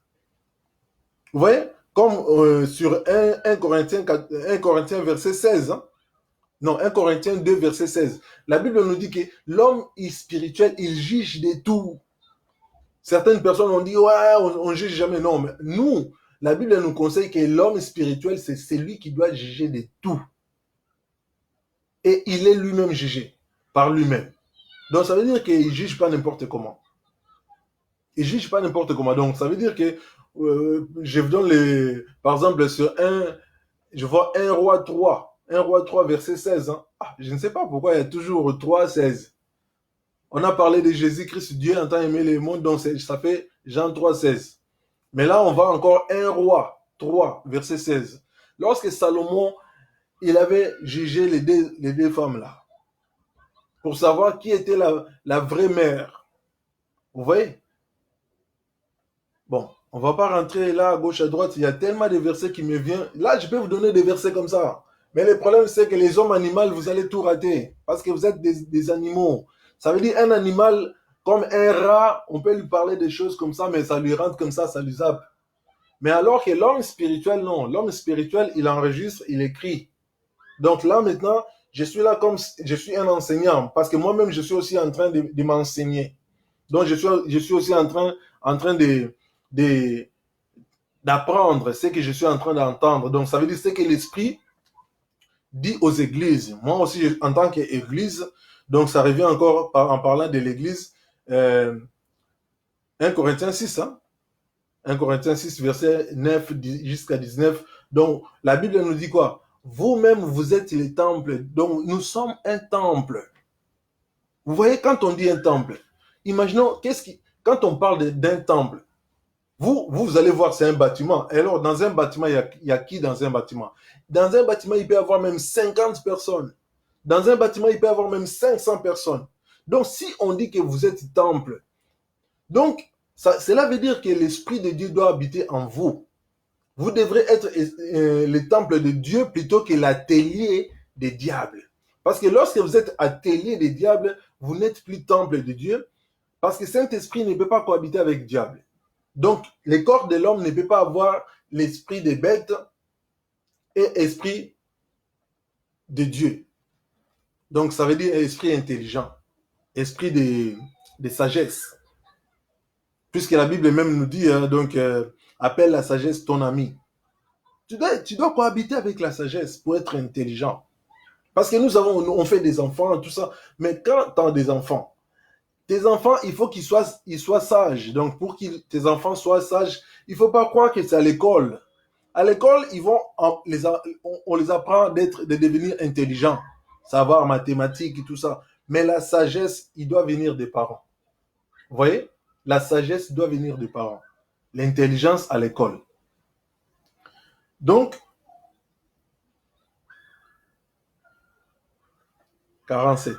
Vous voyez? Comme sur 1 Corinthiens, 1 Corinthiens verset 16. Hein? Non, 1 Corinthiens 2 verset 16. La Bible nous dit que l'homme spirituel, il juge de tout. Certaines personnes ont dit, ouais, on ne juge jamais. Non, mais nous, la Bible nous conseille que l'homme spirituel, c'est celui qui doit juger de tout. Et il est lui-même jugé par lui-même. Donc, ça veut dire qu'il ne juge pas n'importe comment. Il ne juge pas n'importe comment. Donc, ça veut dire que, je vous donne par exemple, sur je vois 1 roi 3. 1 roi 3, verset 16. Hein. Ah, je ne sais pas pourquoi il y a toujours 3, 16. On a parlé de Jésus-Christ, Dieu a tant aimé le monde, donc ça fait Jean 3, 16. Mais là, on va encore 1 roi 3, verset 16. Lorsque Salomon, il avait jugé les deux femmes là, pour savoir qui était la vraie mère. Vous voyez? Bon, on ne va pas rentrer là à gauche, à droite. Il y a tellement de versets qui me viennent. Là, je peux vous donner des versets comme ça. Mais le problème, c'est que les hommes animaux, vous allez tout rater. Parce que vous êtes des animaux. Ça veut dire un animal, Comme un rat, on peut lui parler des choses comme ça, mais ça lui rentre comme ça lui zappe. Mais alors que l'homme spirituel, non. L'homme spirituel, il enregistre, il écrit. Donc là, maintenant, je suis là comme je suis un enseignant, parce que moi-même, je suis aussi en train de m'enseigner. Donc, je suis aussi en train de, d'apprendre ce que je suis en train d'entendre. Donc, ça veut dire ce que l'Esprit dit aux églises. Moi aussi, en tant qu'église, donc ça revient encore en parlant de l'église, 1 Corinthiens 6, hein? 1 Corinthiens 6, verset 9 jusqu'à 19. Donc, la Bible nous dit quoi? Vous-même, vous êtes les temples. Donc, nous sommes un temple. Vous voyez, quand on dit un temple, imaginons, quand on parle d'un temple, vous allez voir, c'est un bâtiment. Et alors, dans un bâtiment, il y a qui dans un bâtiment? Dans un bâtiment, il peut y avoir même 50 personnes. Dans un bâtiment, il peut y avoir même 500 personnes. Donc, si on dit que vous êtes temple, donc, cela veut dire que l'Esprit de Dieu doit habiter en vous. Vous devrez être le temple de Dieu plutôt que l'atelier des diables. Parce que lorsque vous êtes atelier des diables, vous n'êtes plus temple de Dieu, parce que Saint-Esprit ne peut pas cohabiter avec le diable. Donc, le corps de l'homme ne peut pas avoir l'esprit des bêtes et esprit de Dieu. Donc, ça veut dire esprit intelligent, esprit de sagesse. Puisque la Bible même nous dit, appelle la sagesse ton ami. Tu dois cohabiter avec la sagesse pour être intelligent. Parce que on fait des enfants, tout ça. Mais quand tu as des enfants, tes enfants, il faut qu'ils soient sages. Donc, pour que tes enfants soient sages, il ne faut pas croire que c'est à l'école. À l'école, on les apprend de devenir intelligents, savoir mathématiques et tout ça. Mais la sagesse, il doit venir des parents. Vous voyez? La sagesse doit venir des parents. L'intelligence à l'école. Donc, 47.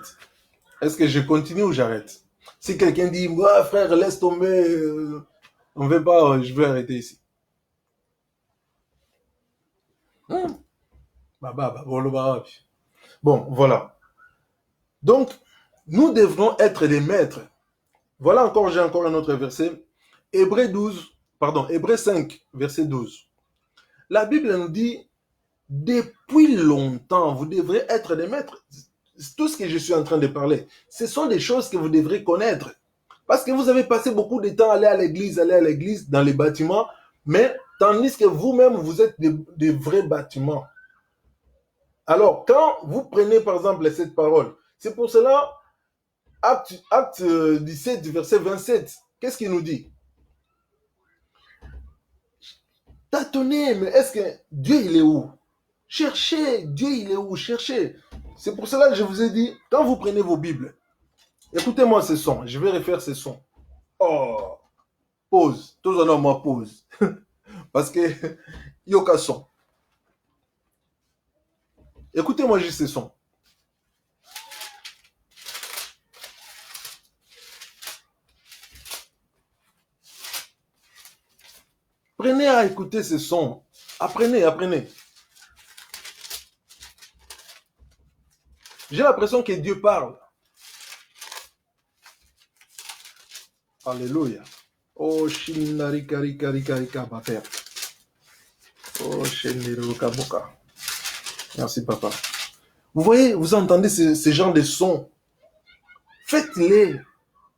Est-ce que je continue ou j'arrête? Si quelqu'un dit, ouais, frère, laisse tomber, on ne veut pas, je vais arrêter ici. Bon, voilà. Donc, nous devrons être des maîtres. Voilà encore, j'ai encore un autre verset. Hébreux 5, verset 12. La Bible nous dit, depuis longtemps, vous devrez être des maîtres. Tout ce que je suis en train de parler, ce sont des choses que vous devrez connaître. Parce que vous avez passé beaucoup de temps à aller à l'église, dans les bâtiments, mais tandis que vous-même, vous êtes des vrais bâtiments. Alors, quand vous prenez par exemple cette parole, c'est pour cela, acte 17, verset 27, qu'est-ce qu'il nous dit? Tâtonnez, mais est-ce que Dieu, il est où? Cherchez, Dieu, il est où? Cherchez. C'est pour cela que je vous ai dit, quand vous prenez vos Bibles, écoutez-moi ce son, je vais refaire ce son. Oh, pause, tous en moi pause. Parce que, il n'y a aucun son. Écoutez-moi juste ce son. Prenez à écouter ce son. Apprenez. J'ai l'impression que Dieu parle. Alléluia. Oh, Shinarika Bater. Oh, Shinarirukaboka. Merci, papa. Vous voyez, vous entendez ce genre de sons. Faites-les.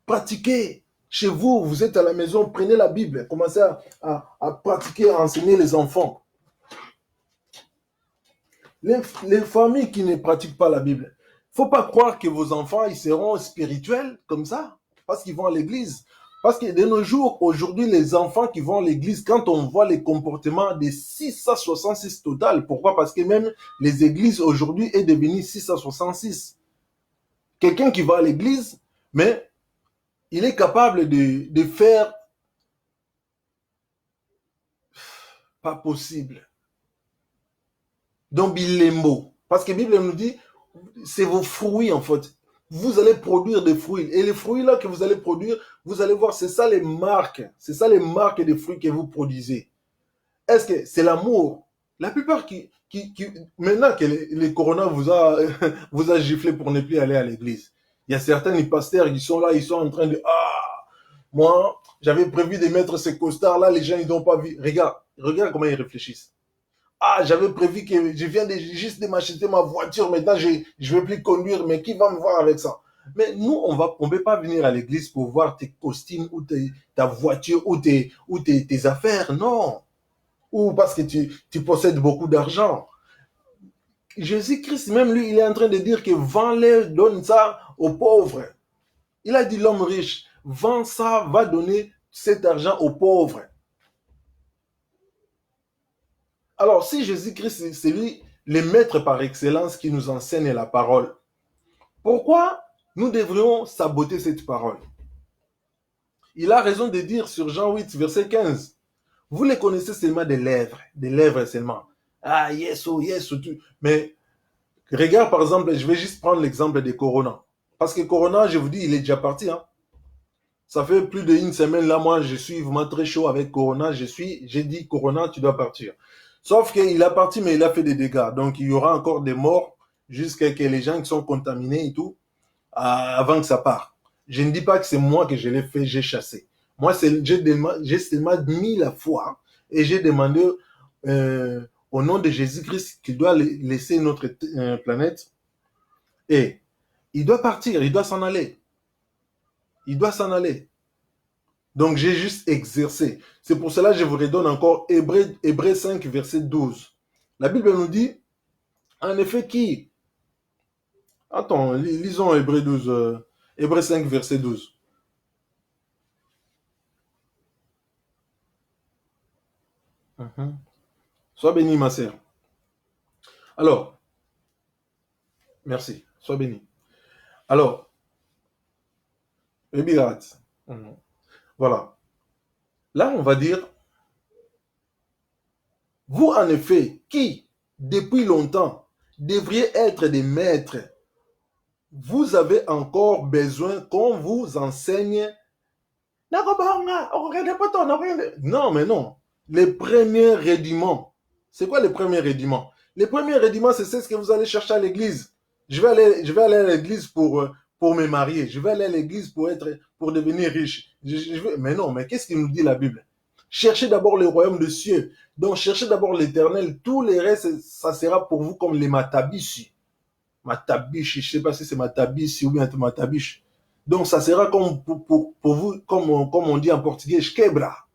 Pratiquez. Chez vous, vous êtes à la maison, prenez la Bible. Commencez à pratiquer, à enseigner les enfants. Les familles qui ne pratiquent pas la Bible, il ne faut pas croire que vos enfants ils seront spirituels comme ça, parce qu'ils vont à l'église. Parce que de nos jours, aujourd'hui, les enfants qui vont à l'église, quand on voit les comportements des 666 total, pourquoi? Parce que même les églises aujourd'hui est devenu 666. Quelqu'un qui va à l'église, mais il est capable de faire pas possible. Donc, il est mot. Parce que la Bible nous dit, c'est vos fruits en fait. Vous allez produire des fruits. Et les fruits là que vous allez produire, vous allez voir, c'est ça les marques. C'est ça les marques des fruits que vous produisez. Est-ce que c'est l'amour? La plupart maintenant que les corona vous a, vous a giflé pour ne plus aller à l'église. Il y a certains pasteurs qui sont là, ils sont en train de ah, moi, j'avais prévu de mettre ces costards-là, les gens, ils n'ont pas vu. Regarde comment ils réfléchissent. Ah, j'avais prévu que je viens juste de m'acheter ma voiture, maintenant je ne vais plus conduire, mais qui va me voir avec ça? Mais nous, on ne peut pas venir à l'église pour voir tes costumes ou ta voiture ou tes affaires, non. Ou parce que tu possèdes beaucoup d'argent. Jésus-Christ, même lui, il est en train de dire que vends-les, donne ça aux pauvres. Il a dit l'homme riche, vends ça, va donner cet argent aux pauvres. Alors, si Jésus-Christ, c'est lui, le maître par excellence qui nous enseigne la parole, pourquoi nous devrions saboter cette parole? Il a raison de dire sur Jean 8, verset 15, vous les connaissez seulement des lèvres seulement. Ah, yes, oh, yes, oh, tout. Mais regarde par exemple, je vais juste prendre l'exemple de Corona. Parce que Corona, je vous dis, il est déjà parti. Hein. Ça fait plus d'une semaine là, moi, je suis vraiment très chaud avec Corona. J'ai dit, Corona, tu dois partir. Sauf qu'il est parti, mais il a fait des dégâts. Donc, il y aura encore des morts jusqu'à ce que les gens qui sont contaminés et tout, avant que ça parte. Je ne dis pas que c'est moi que je l'ai fait, j'ai chassé. Moi, j'ai seulement mis la foi et j'ai demandé au nom de Jésus-Christ qu'il doit laisser notre planète et il doit partir, il doit s'en aller. Il doit s'en aller. Donc, j'ai juste exercé. C'est pour cela que je vous redonne encore Hébreux 5, verset 12. La Bible nous dit, en effet, qui? Attends, lisons Hébreux 12, Hébreux 5, verset 12. Sois béni, ma sœur. Alors, merci. Sois béni. Alors, Ebirat. Voilà. Là, on va dire, vous, en effet, qui, depuis longtemps, devriez être des maîtres, vous avez encore besoin qu'on vous enseigne. Non, mais non. Les premiers rudiments. C'est quoi les premiers rudiments? Les premiers rudiments, c'est ce que vous allez chercher à l'église. Je vais aller à l'église pour me marier. Je vais aller à l'église pour devenir riche. Mais non, mais qu'est-ce qu'il nous dit la Bible? Cherchez d'abord le royaume des cieux. Donc, cherchez d'abord l'éternel. Tous les restes, ça sera pour vous comme les matabishi. Matabishi, je ne sais pas si c'est matabishi ou bien matabishi. Donc, ça sera comme pour vous, comme on dit en portugais, quebra.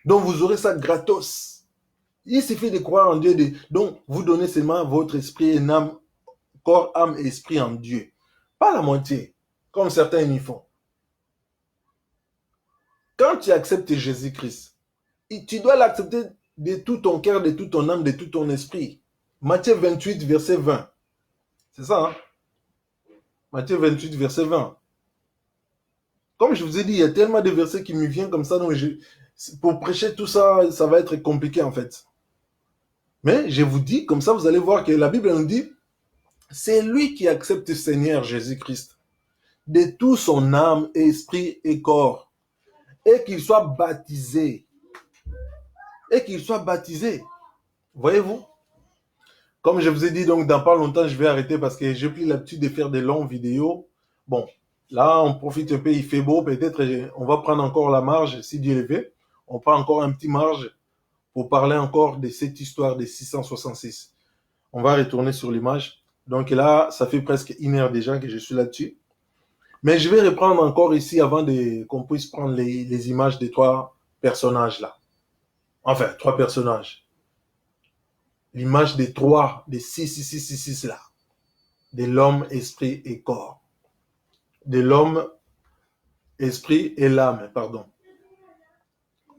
Donc, vous aurez ça gratos. Il suffit de croire en Dieu. Donc, vous donnez seulement votre esprit et âme, corps, âme et esprit en Dieu. Pas la moitié, comme certains y font. Quand tu acceptes Jésus-Christ, tu dois l'accepter de tout ton cœur, de toute ton âme, de tout ton esprit. Matthieu 28, verset 20. C'est ça, hein? Matthieu 28, verset 20. Comme je vous ai dit, il y a tellement de versets qui me viennent comme ça, donc pour prêcher tout ça, ça va être compliqué en fait. Mais je vous dis, comme ça, vous allez voir que la Bible nous dit, c'est lui qui accepte le Seigneur Jésus-Christ de tout son âme, esprit et corps, et qu'il soit baptisé. Et qu'il soit baptisé. Voyez-vous? Comme je vous ai dit, donc dans pas longtemps, je vais arrêter parce que j'ai pris l'habitude de faire des longues vidéos. Bon, là, on profite un peu, il fait beau, peut-être on va prendre encore la marge, si Dieu le veut. On prend encore un petit marge pour parler encore de cette histoire des 666. On va retourner sur l'image. Donc là, ça fait presque 1 heure déjà que je suis là-dessus. Mais je vais reprendre encore ici avant qu'on puisse prendre les images des 3 personnages là. Enfin, 3 personnages. L'image des 3, des 6 là. De l'homme, esprit et corps. De l'homme, esprit et l'âme, pardon.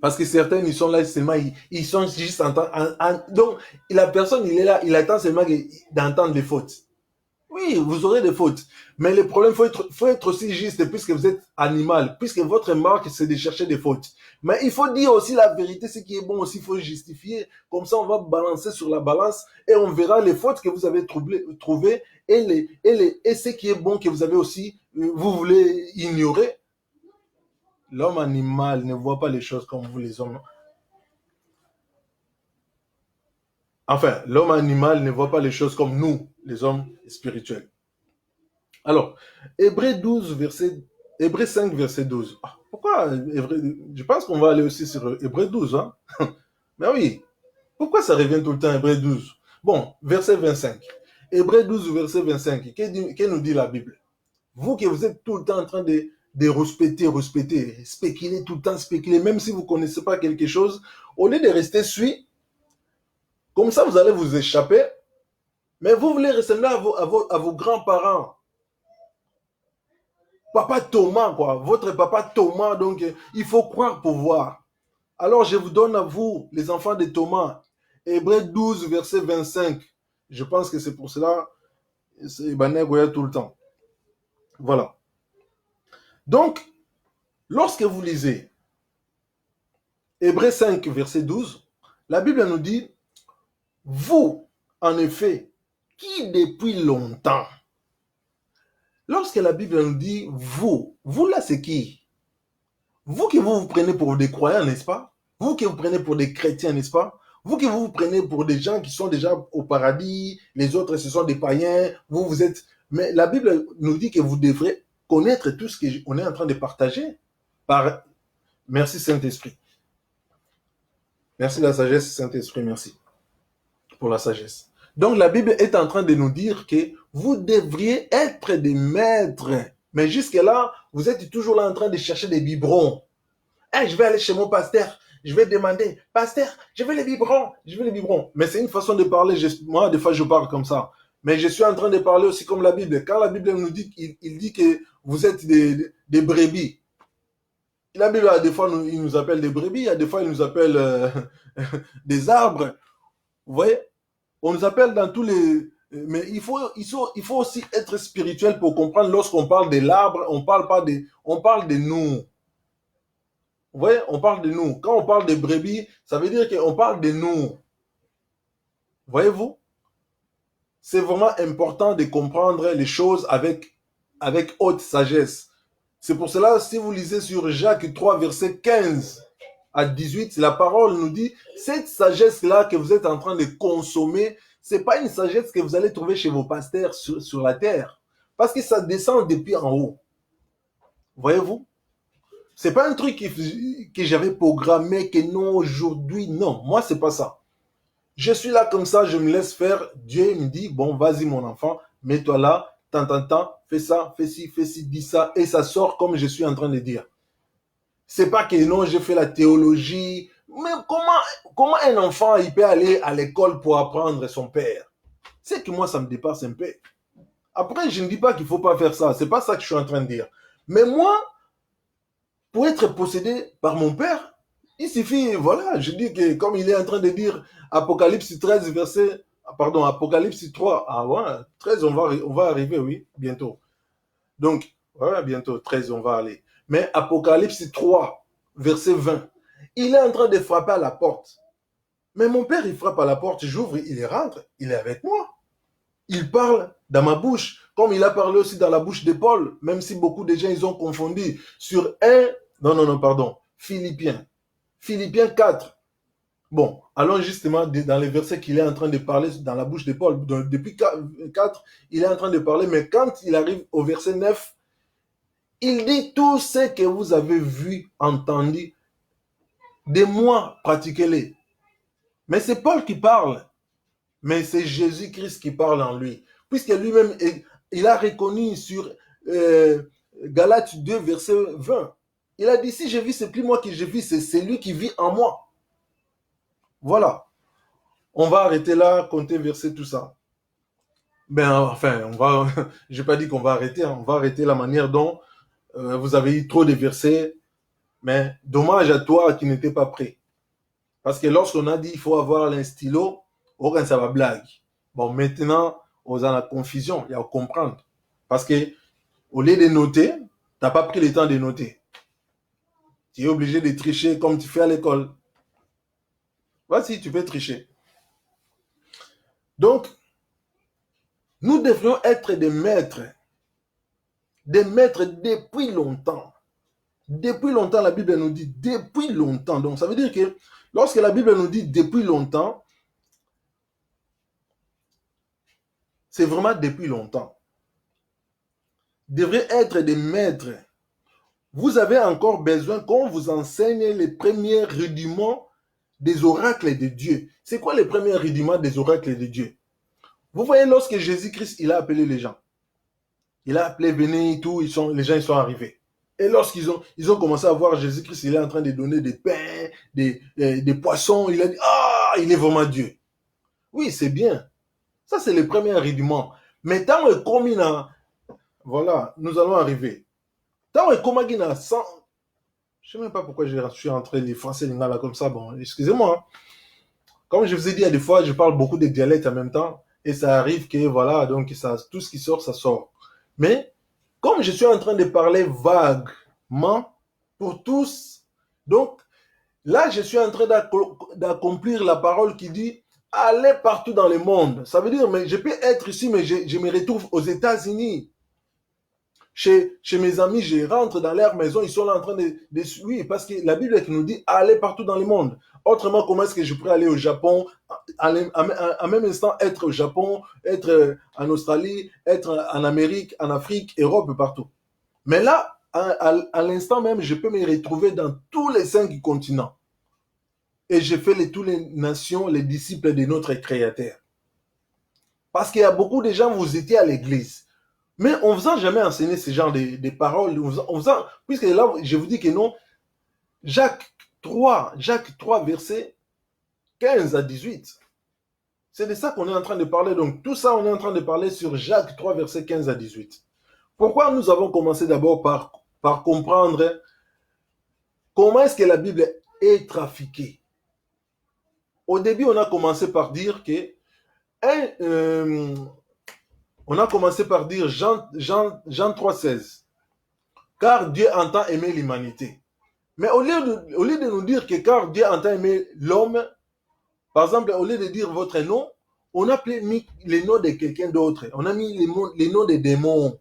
Parce que certains, ils sont là seulement, ils sont juste donc, la personne, il est là, il attend seulement d'entendre des fautes. Oui, vous aurez des fautes. Mais le problème, faut être aussi juste puisque vous êtes animal, puisque votre marque, c'est de chercher des fautes. Mais il faut dire aussi la vérité, ce qui est bon aussi, il faut justifier. Comme ça, on va balancer sur la balance et on verra les fautes que vous avez trouvées et ce qui est bon que vous avez aussi, vous voulez ignorer. L'homme animal ne voit pas les choses comme vous les hommes. Enfin, l'homme animal ne voit pas les choses comme nous, les hommes spirituels. Alors, Hébreux 12, verset, Hébreux 5, verset 12. Ah, pourquoi je pense qu'on va aller aussi sur Hébreux 12. Hein? Mais oui, pourquoi ça revient tout le temps Hébreux 12? Bon, verset 25. Hébreux 12, verset 25. Que nous dit la Bible? Vous que vous êtes tout le temps en train de respecter, spéculer tout le temps, spéculer, même si vous ne connaissez pas quelque chose, au lieu de rester suivi, comme ça vous allez vous échapper, mais vous voulez ressembler à vos grands-parents. Papa Thomas, quoi. Votre papa Thomas, donc il faut croire pour voir. Alors je vous donne à vous, les enfants de Thomas, Hébreux 12, verset 25. Je pense que c'est pour cela, c'est Bané Goya tout le temps. Voilà. Donc, lorsque vous lisez Hébreux 5, verset 12, la Bible nous dit, vous, en effet, qui depuis longtemps, lorsque la Bible nous dit, vous là c'est qui? Vous que vous vous prenez pour des croyants, n'est-ce pas? Vous que vous prenez pour des chrétiens, n'est-ce pas? Vous que vous vous prenez pour des gens qui sont déjà au paradis, les autres ce sont des païens, vous êtes... Mais la Bible nous dit que vous devrez connaître tout ce qu'on est en train de partager. Par... Merci Saint-Esprit. Merci la sagesse, Saint-Esprit, merci pour la sagesse. Donc la Bible est en train de nous dire que vous devriez être des maîtres. Mais jusque-là, vous êtes toujours là en train de chercher des biberons. Hey, je vais aller chez mon pasteur, je vais demander, pasteur, je veux les biberons, je veux les biberons. Mais c'est une façon de parler, moi des fois je parle comme ça. Mais je suis en train de parler aussi comme la Bible. Quand la Bible nous dit, il dit que vous êtes des brebis. La Bible, des fois, il nous appelle des brebis, des fois, il nous appelle des arbres. Vous voyez, on nous appelle dans tous les... Mais il faut aussi être spirituel pour comprendre lorsqu'on parle de l'arbre, on parle pas de, on parle de nous. Vous voyez, on parle de nous. Quand on parle de brebis, ça veut dire qu'on parle de nous. Voyez-vous? C'est vraiment important de comprendre les choses avec haute sagesse. C'est pour cela, si vous lisez sur Jacques 3, verset 15 à 18, la parole nous dit, cette sagesse-là que vous êtes en train de consommer, ce n'est pas une sagesse que vous allez trouver chez vos pasteurs sur la terre. Parce que ça descend depuis en haut. Voyez-vous? C'est pas un truc que j'avais programmé, que non, aujourd'hui, non. Moi, c'est pas ça. Je suis là comme ça, je me laisse faire. Dieu me dit, bon, vas-y, mon enfant, mets-toi là, tant, fais ça, fais ci, dis ça, et ça sort comme je suis en train de dire. C'est pas que non, j'ai fait la théologie. Mais comment un enfant, il peut aller à l'école pour apprendre son père? C'est que moi, ça me dépasse un peu. Après, je ne dis pas qu'il faut pas faire ça. C'est pas ça que je suis en train de dire. Mais moi, pour être possédé par mon père, il suffit, voilà, je dis que comme il est en train de dire Apocalypse 13, verset, pardon, Apocalypse 3, ah ouais, 13, on va arriver, oui, bientôt. Donc, ouais, bientôt, 13, on va aller. Mais Apocalypse 3, verset 20, il est en train de frapper à la porte. Mais mon père, il frappe à la porte, j'ouvre, il rentre, il est avec moi. Il parle dans ma bouche, comme il a parlé aussi dans la bouche de Paul, même si beaucoup de gens, ils ont confondu sur non, pardon, Philippiens 4. Bon, allons justement dans les versets qu'il est en train de parler dans la bouche de Paul. Donc, depuis 4, il est en train de parler, mais quand il arrive au verset 9, il dit tout ce que vous avez vu, entendu, de moi, pratiquez-les. Mais c'est Paul qui parle. Mais c'est Jésus-Christ qui parle en lui. Puisque lui-même, il a reconnu sur Galates 2, verset 20. Il a dit, si je vis, c'est plus moi qui je vis, c'est lui qui vit en moi. Voilà. On va arrêter là, compter, verser tout ça. Ben, enfin, je n'ai pas dit qu'on va arrêter, hein. On va arrêter la manière dont vous avez eu trop de versets. Mais dommage à toi qui n'étais pas prêt. Parce que lorsqu'on a dit qu'il faut avoir un stylo, aucun ça va blague. Bon, maintenant, on a la confusion, il y a à comprendre. Parce que au lieu de noter, tu n'as pas pris le temps de noter. Tu es obligé de tricher comme tu fais à l'école. Voici, tu peux tricher. Donc, nous devrions être des maîtres depuis longtemps. Depuis longtemps, la Bible nous dit depuis longtemps. Donc, ça veut dire que lorsque la Bible nous dit depuis longtemps, c'est vraiment depuis longtemps. devraient être des maîtres. Vous avez encore besoin qu'on vous enseigne les premiers rudiments des oracles de Dieu. C'est quoi les premiers rudiments des oracles de Dieu? Vous voyez, lorsque Jésus-Christ, il a appelé les gens, il a appelé, venez et tout, les gens ils sont arrivés. Et lorsqu'ils ont commencé à voir Jésus-Christ, il est en train de donner des pains, des poissons, il a dit, ah, il est vraiment Dieu. Oui, c'est bien. Ça, c'est le premier rudiment. Mais tant que comme voilà, nous allons arriver. Tant que comme il a 100, je ne sais même pas pourquoi je suis entré les français là comme ça. Bon, excusez-moi. Hein. Comme je vous ai dit, à des fois, je parle beaucoup de dialectes en même temps. Et ça arrive que, voilà, donc ça, tout ce qui sort, ça sort. Mais, comme je suis en train de parler vaguement pour tous, donc, là, je suis en train d'accomplir la parole qui dit allez partout dans le monde. Ça veut dire, mais je peux être ici, mais je me retrouve aux États-Unis. Chez mes amis, je rentre dans leur maison, ils sont là en train de oui, parce que la Bible qui nous dit aller partout dans le monde. Autrement, comment est-ce que je pourrais aller au Japon, en même instant être au Japon, être en Australie, être en Amérique, en Afrique, Europe, partout. Mais là, à l'instant même, je peux me retrouver dans tous les 5 continents. Et je fais toutes les nations, les disciples de notre Créateur. Parce qu'il y a beaucoup de gens, vous étiez à l'église. Mais on ne vous a jamais enseigné ce genre de paroles. Puisque là, je vous dis que non, Jacques 3, verset 15 à 18. C'est de ça qu'on est en train de parler. Donc, tout ça, on est en train de parler sur Jacques 3, verset 15 à 18. Pourquoi nous avons commencé d'abord par comprendre comment est-ce que la Bible est trafiquée? Au début, on a commencé par dire que on a commencé par dire Jean 3,16. Car Dieu entend aimer l'humanité. Mais au lieu de nous dire que car Dieu entend aimer l'homme, par exemple, au lieu de dire votre nom, on a mis les noms de quelqu'un d'autre. On a mis les noms des démons.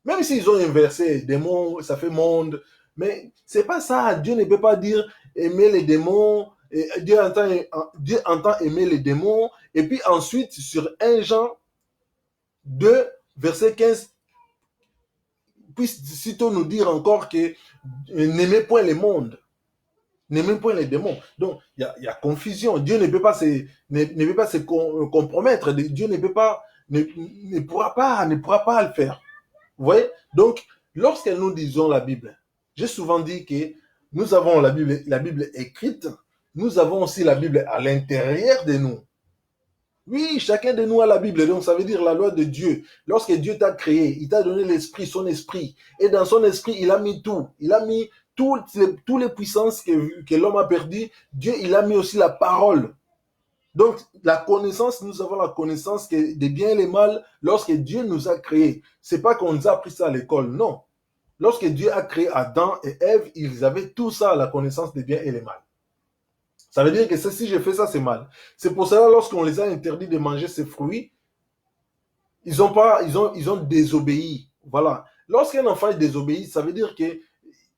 Même s'ils ont inversé, démons, ça fait monde. Mais c'est pas ça. Dieu ne peut pas dire aimer les démons. Dieu entend aimer les démons. Et puis ensuite, sur 1 Jean 2, verset 15, puisse sitôt nous dire encore que n'aimez point le monde, n'aimez point les démons. Donc, il y a confusion. Dieu ne peut pas se compromettre. Dieu ne pourra pas le faire. Vous voyez? Donc, lorsque nous disons la Bible, j'ai souvent dit que nous avons la Bible écrite, nous avons aussi la Bible à l'intérieur de nous. Oui, chacun de nous a la Bible, donc ça veut dire la loi de Dieu. Lorsque Dieu t'a créé, il t'a donné l'esprit, son esprit. Et dans son esprit, il a mis tout. Il a mis toutes les puissances que l'homme a perdues. Dieu, il a mis aussi la parole. Donc, la connaissance, nous avons la connaissance des biens et les mal lorsque Dieu nous a créés. C'est pas qu'on nous a appris ça à l'école, non. Lorsque Dieu a créé Adam et Ève, ils avaient tout ça, la connaissance des biens et les mal. Ça veut dire que si je fais ça, c'est mal. C'est pour cela, lorsqu'on les a interdits de manger ces fruits, ils ont désobéi. Voilà. Lorsqu'un enfant désobéit, ça veut dire que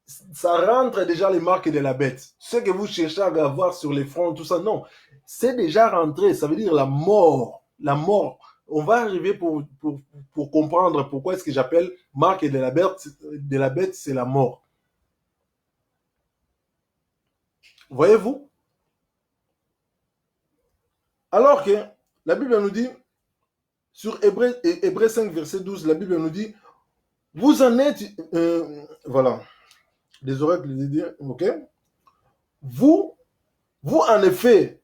ça rentre déjà les marques de la bête. Ce que vous cherchez à avoir sur les fronts, tout ça, non. C'est déjà rentré. Ça veut dire la mort. La mort. On va arriver pour comprendre pourquoi est-ce que j'appelle marque de la bête, c'est la mort. Voyez-vous? Alors que la Bible nous dit, sur Hébreux 5, verset 12, la Bible nous dit, vous en êtes, voilà, des oracles de Dieu, ok? Vous en effet,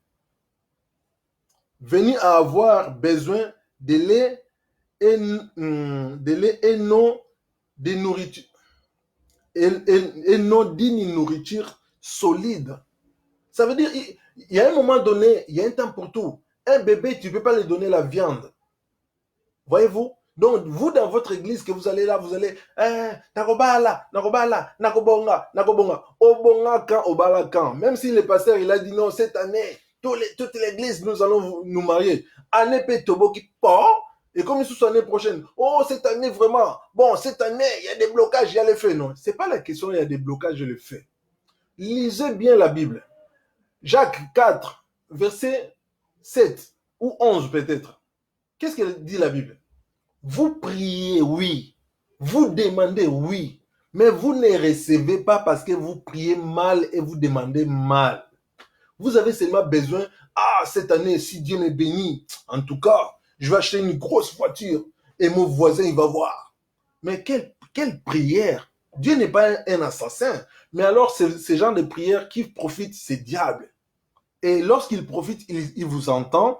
venez à avoir besoin de lait et non de nourriture, et non d'une nourriture solide. Ça veut dire, il y a un moment donné, il y a un temps pour tout. Un bébé, tu ne peux pas lui donner la viande. Voyez-vous? Donc, vous, dans votre église, que vous allez là, vous allez, nakobala, obonga quand, obala quand. Même si le pasteur, il a dit non, cette année, toute l'église, nous allons nous marier. Année Petoboki, et comme sous l'année prochaine, oh, cette année vraiment, bon, cette année, il y a des blocages, il y a les faits. Non, c'est pas la question, il y a des blocages, je le fais. Lisez bien la Bible. Jacques 4, verset 7 ou 11 peut-être. Qu'est-ce que dit la Bible? Vous priez, oui. Vous demandez, oui, mais vous ne recevez pas parce que vous priez mal et vous demandez mal. Vous avez seulement besoin, ah, cette année, si Dieu me bénit, en tout cas, je vais acheter une grosse voiture et mon voisin, il va voir. Mais quelle prière! Dieu n'est pas un assassin. Mais alors, ce genre de prière qui profite, c'est diable. Et lorsqu'il profite, il vous entend,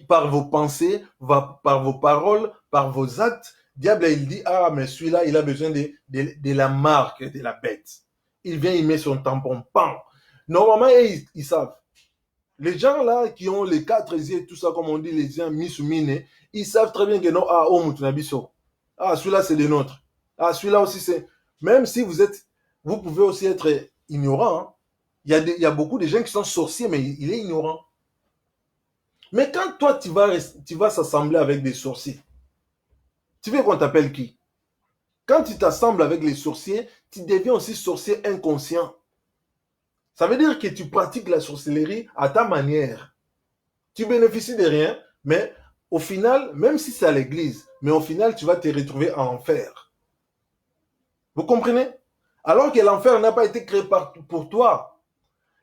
par vos pensées, par vos paroles, par vos actes. Diable, il dit, ah, mais celui-là, il a besoin de la marque de la bête. Il vient, il met son tampon, pan. Normalement, ils savent. Les gens là qui ont les quatre yeux, tout ça, comme on dit, les gens mis sous mine, ils savent très bien que non, ah, oh, Moutunabiso. Ah, celui-là, c'est le nôtre. Ah, celui-là aussi, c'est. Même si vous pouvez aussi être ignorant. Hein. Il y a beaucoup de gens qui sont sorciers, mais il est ignorant. Mais quand toi, tu vas s'assembler avec des sorciers, tu veux qu'on t'appelle qui? Quand tu t'assembles avec les sorciers, tu deviens aussi sorcier inconscient. Ça veut dire que tu pratiques la sorcellerie à ta manière. Tu bénéficies de rien, mais au final, même si c'est à l'église, mais au final, tu vas te retrouver en enfer. Vous comprenez? Alors que l'enfer n'a pas été créé pour toi.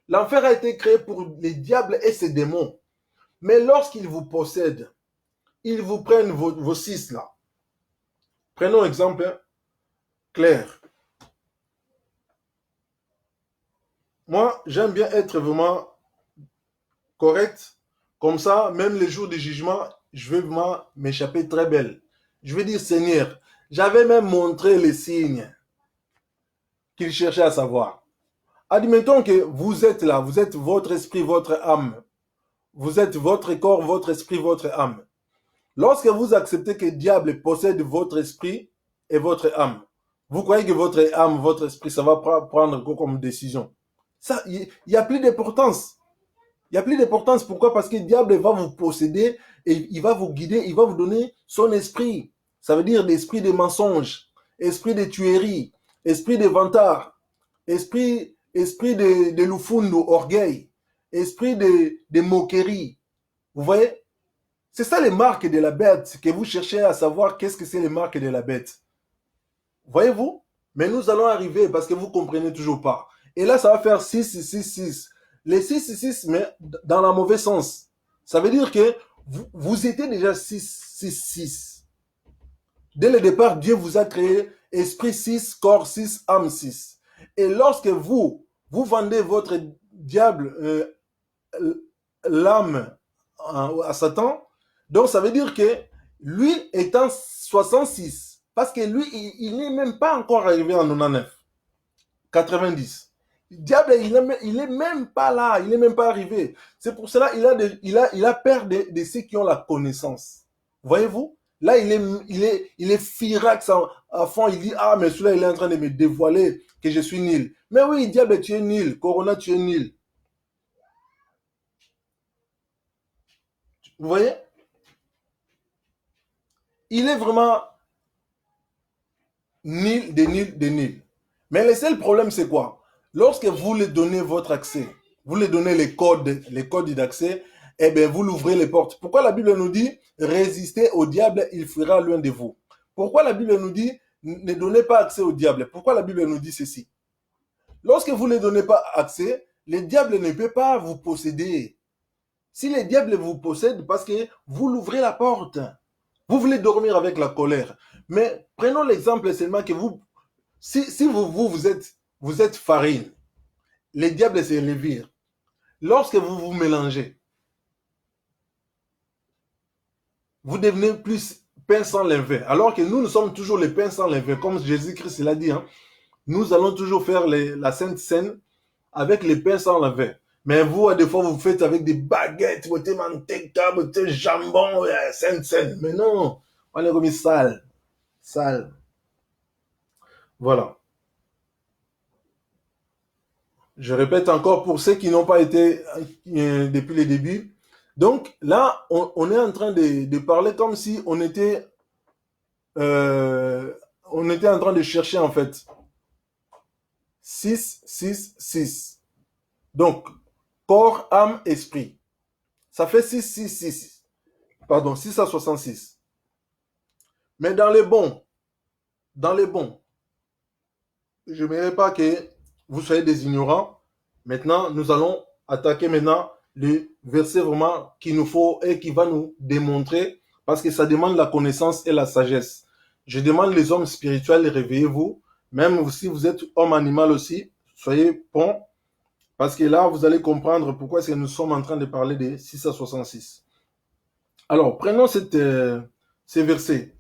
L'enfer a été créé pour les diables et ses démons. Mais lorsqu'ils vous possèdent, ils vous prennent vos six là. Prenons exemple clair. Moi, j'aime bien être vraiment correct. Comme ça, même les jours du jugement, je vais vraiment m'échapper très belle. Je vais dire, Seigneur, j'avais même montré les signes qu'il cherchait à savoir. Admettons que vous êtes là, vous êtes votre esprit, votre âme. Vous êtes votre corps, votre esprit, votre âme. Lorsque vous acceptez que le diable possède votre esprit et votre âme, vous croyez que votre âme, votre esprit, ça va prendre quoi comme décision? Ça, il n'y a plus d'importance. Il n'y a plus d'importance. Pourquoi? Parce que le diable va vous posséder et il va vous guider, il va vous donner son esprit. Ça veut dire l'esprit des mensonges, esprit de tuerie, esprit de vantard, esprit de lufundo, orgueil, esprit de moquerie. Vous voyez? C'est ça les marques de la bête que vous cherchez à savoir qu'est-ce que c'est les marques de la bête. Voyez-vous? Mais nous allons arriver parce que vous ne comprenez toujours pas. Et là, ça va faire 6, 6, 6, 6. Les 6, 6, 6, mais dans le mauvais sens. Ça veut dire que vous étiez déjà 6, 6, 6. Dès le départ, Dieu vous a créé esprit 6, corps 6, âme 6. Et lorsque vous vendez votre diable, l'âme à Satan, donc ça veut dire que lui étant 66, parce que lui, il n'est même pas encore arrivé en 99, 90. Le diable, il est même pas là, il n'est même pas arrivé. C'est pour cela il a peur de ceux qui ont la connaissance. Voyez-vous? Là, il est firax à fond. Il dit, ah, mais celui-là, il est en train de me dévoiler que je suis nul. Mais oui, diable, tu es nul. Corona, tu es nul. Vous voyez? Il est vraiment nul, de nul, de nul. Mais le seul problème, c'est quoi? Lorsque vous lui donnez votre accès, vous lui donnez les codes d'accès, eh bien, vous l'ouvrez les portes. Pourquoi la Bible nous dit, résistez au diable, il fuira loin de vous? Pourquoi la Bible nous dit, ne donnez pas accès au diable? Pourquoi la Bible nous dit ceci? Lorsque vous ne donnez pas accès, le diable ne peut pas vous posséder. Si le diable vous possède, parce que vous l'ouvrez la porte, vous voulez dormir avec la colère. Mais prenons l'exemple seulement que si vous êtes farine, les diables c'est levure. Lorsque vous vous mélangez, vous devenez plus pain sans levain. Alors que nous sommes toujours les pains sans levain. Comme Jésus-Christ l'a dit, hein, nous allons toujours faire la Sainte Seine avec les pains sans levain. Mais vous, des fois, vous faites avec des baguettes, votre manteca, votre jambon, Sainte Seine. Mais non, on est remis sale. Sale. Voilà. Je répète encore pour ceux qui n'ont pas été depuis le début. Donc là, on est en train de parler comme si on était en train de chercher en fait 6, 6, 6. Donc, corps, âme, esprit. Ça fait 6, 6, 6. Pardon, 6 à 66. Mais dans les bons, dans les bons. Je n'aimerais pas que vous soyez des ignorants. Maintenant, nous allons attaquer maintenant le verset vraiment qu'il nous faut et qui va nous démontrer, parce que ça demande la connaissance et la sagesse. Je demande les hommes spirituels, réveillez-vous. Même si vous êtes homme animal aussi, soyez bons, parce que là, vous allez comprendre pourquoi est-ce que nous sommes en train de parler des 6 à 66. Alors, prenons ces versets.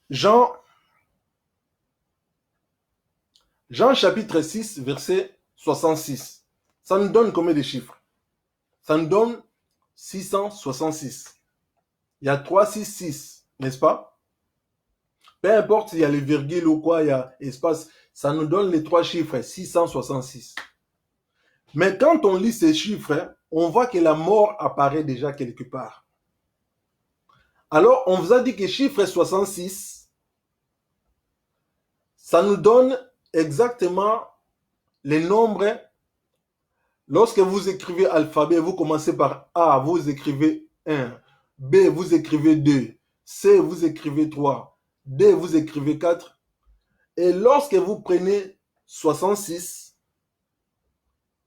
Jean chapitre 6, verset 66. Ça nous donne combien de chiffres? Ça nous donne 666. Il y a 366, n'est-ce pas? Peu importe s'il y a les virgules ou quoi, il y a espace, ça nous donne les trois chiffres, 666. Mais quand on lit ces chiffres, on voit que la mort apparaît déjà quelque part. Alors, on vous a dit que chiffre 66, ça nous donne exactement les nombres. Lorsque vous écrivez alphabet, vous commencez par A, vous écrivez 1. B, vous écrivez 2. C, vous écrivez 3. D, vous écrivez 4. Et lorsque vous prenez 66,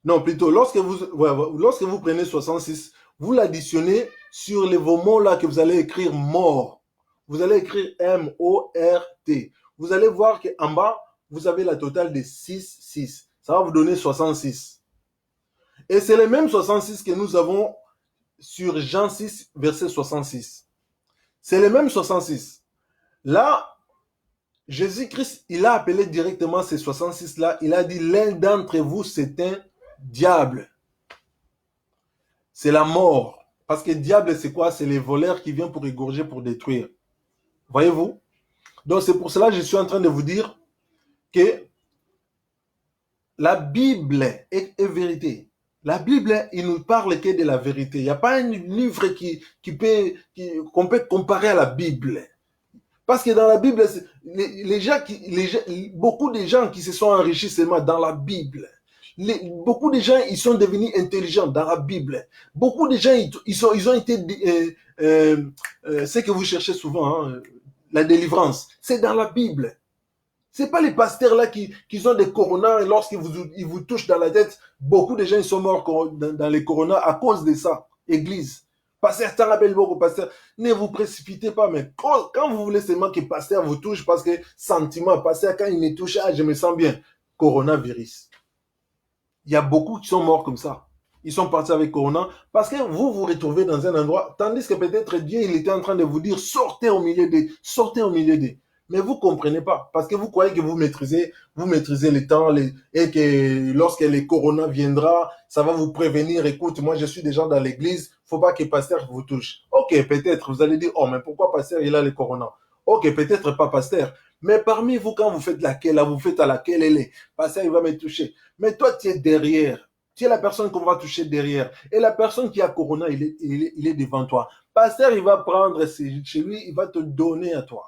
non, plutôt, lorsque vous prenez 66, vous l'additionnez sur vos mots là que vous allez écrire mort. Vous allez écrire M-O-R-T. Vous allez voir qu'en bas, vous avez la totale de 6. Ça va vous donner 66. Et c'est le même 66 que nous avons sur Jean 6, verset 66. C'est le même 66. Là, Jésus-Christ, il a appelé directement ces 66-là. Il a dit, l'un d'entre vous, c'est un diable. C'est la mort. Parce que diable, c'est quoi? C'est les voleurs qui viennent pour égorger, pour détruire. Voyez-vous? Donc, c'est pour cela que je suis en train de vous dire que la Bible est vérité. La Bible, il nous parle que de la vérité. Il n'y a pas un livre qu'on peut comparer à la Bible. Parce que dans la Bible, beaucoup de gens qui se sont enrichis seulement dans la Bible. Beaucoup de gens, ils sont devenus intelligents dans la Bible. Beaucoup de gens, ils ont été ce que vous cherchez souvent, hein, la délivrance. C'est dans la Bible. C'est pas les pasteurs là qui ont des coronas et lorsqu'ils vous touchent dans la tête, beaucoup de gens ils sont morts dans les coronas à cause de ça. Église. Pasteur, t'en rappelles beaucoup, pasteur. Ne vous précipitez pas, mais quand vous voulez seulement que pasteur vous touche, parce que sentiment, pasteur, quand il me touche, je me sens bien. Coronavirus. Il y a beaucoup qui sont morts comme ça. Ils sont partis avec Corona parce que vous vous retrouvez dans un endroit, tandis que peut-être Dieu, il était en train de vous dire, sortez au milieu d'eux, sortez au milieu d'eux. Mais vous ne comprenez pas, parce que vous croyez que vous maîtrisez les temps, et que lorsque le corona viendra, ça va vous prévenir. Écoute, moi je suis déjà dans l'église, faut pas que le pasteur vous touche. Ok, peut-être, vous allez dire, oh, mais pourquoi pasteur il a le corona? Ok, peut-être pas pasteur. Mais parmi vous, quand vous faites laquelle, là, vous faites à laquelle elle est, pasteur il va me toucher. Mais toi, tu es derrière. Tu es la personne qu'on va toucher derrière. Et la personne qui a corona, il est devant toi. Pasteur, il va prendre chez lui, il va te donner à toi.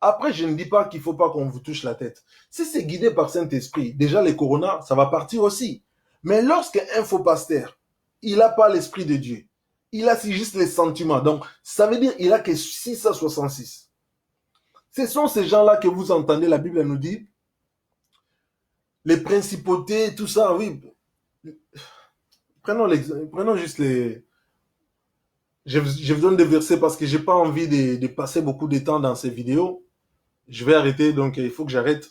Après, je ne dis pas qu'il ne faut pas qu'on vous touche la tête. Si c'est guidé par Saint-Esprit, déjà les coronas, ça va partir aussi. Mais lorsqu'un faux pasteur, il n'a pas l'Esprit de Dieu, il a juste les sentiments. Donc, ça veut dire qu'il a que 6 à 66. Ce sont ces gens-là que vous entendez, la Bible nous dit, les principautés, tout ça, oui. Prenons juste les... Je vous donne des versets parce que je n'ai pas envie de passer beaucoup de temps dans ces vidéos. Je vais arrêter, donc il faut que j'arrête.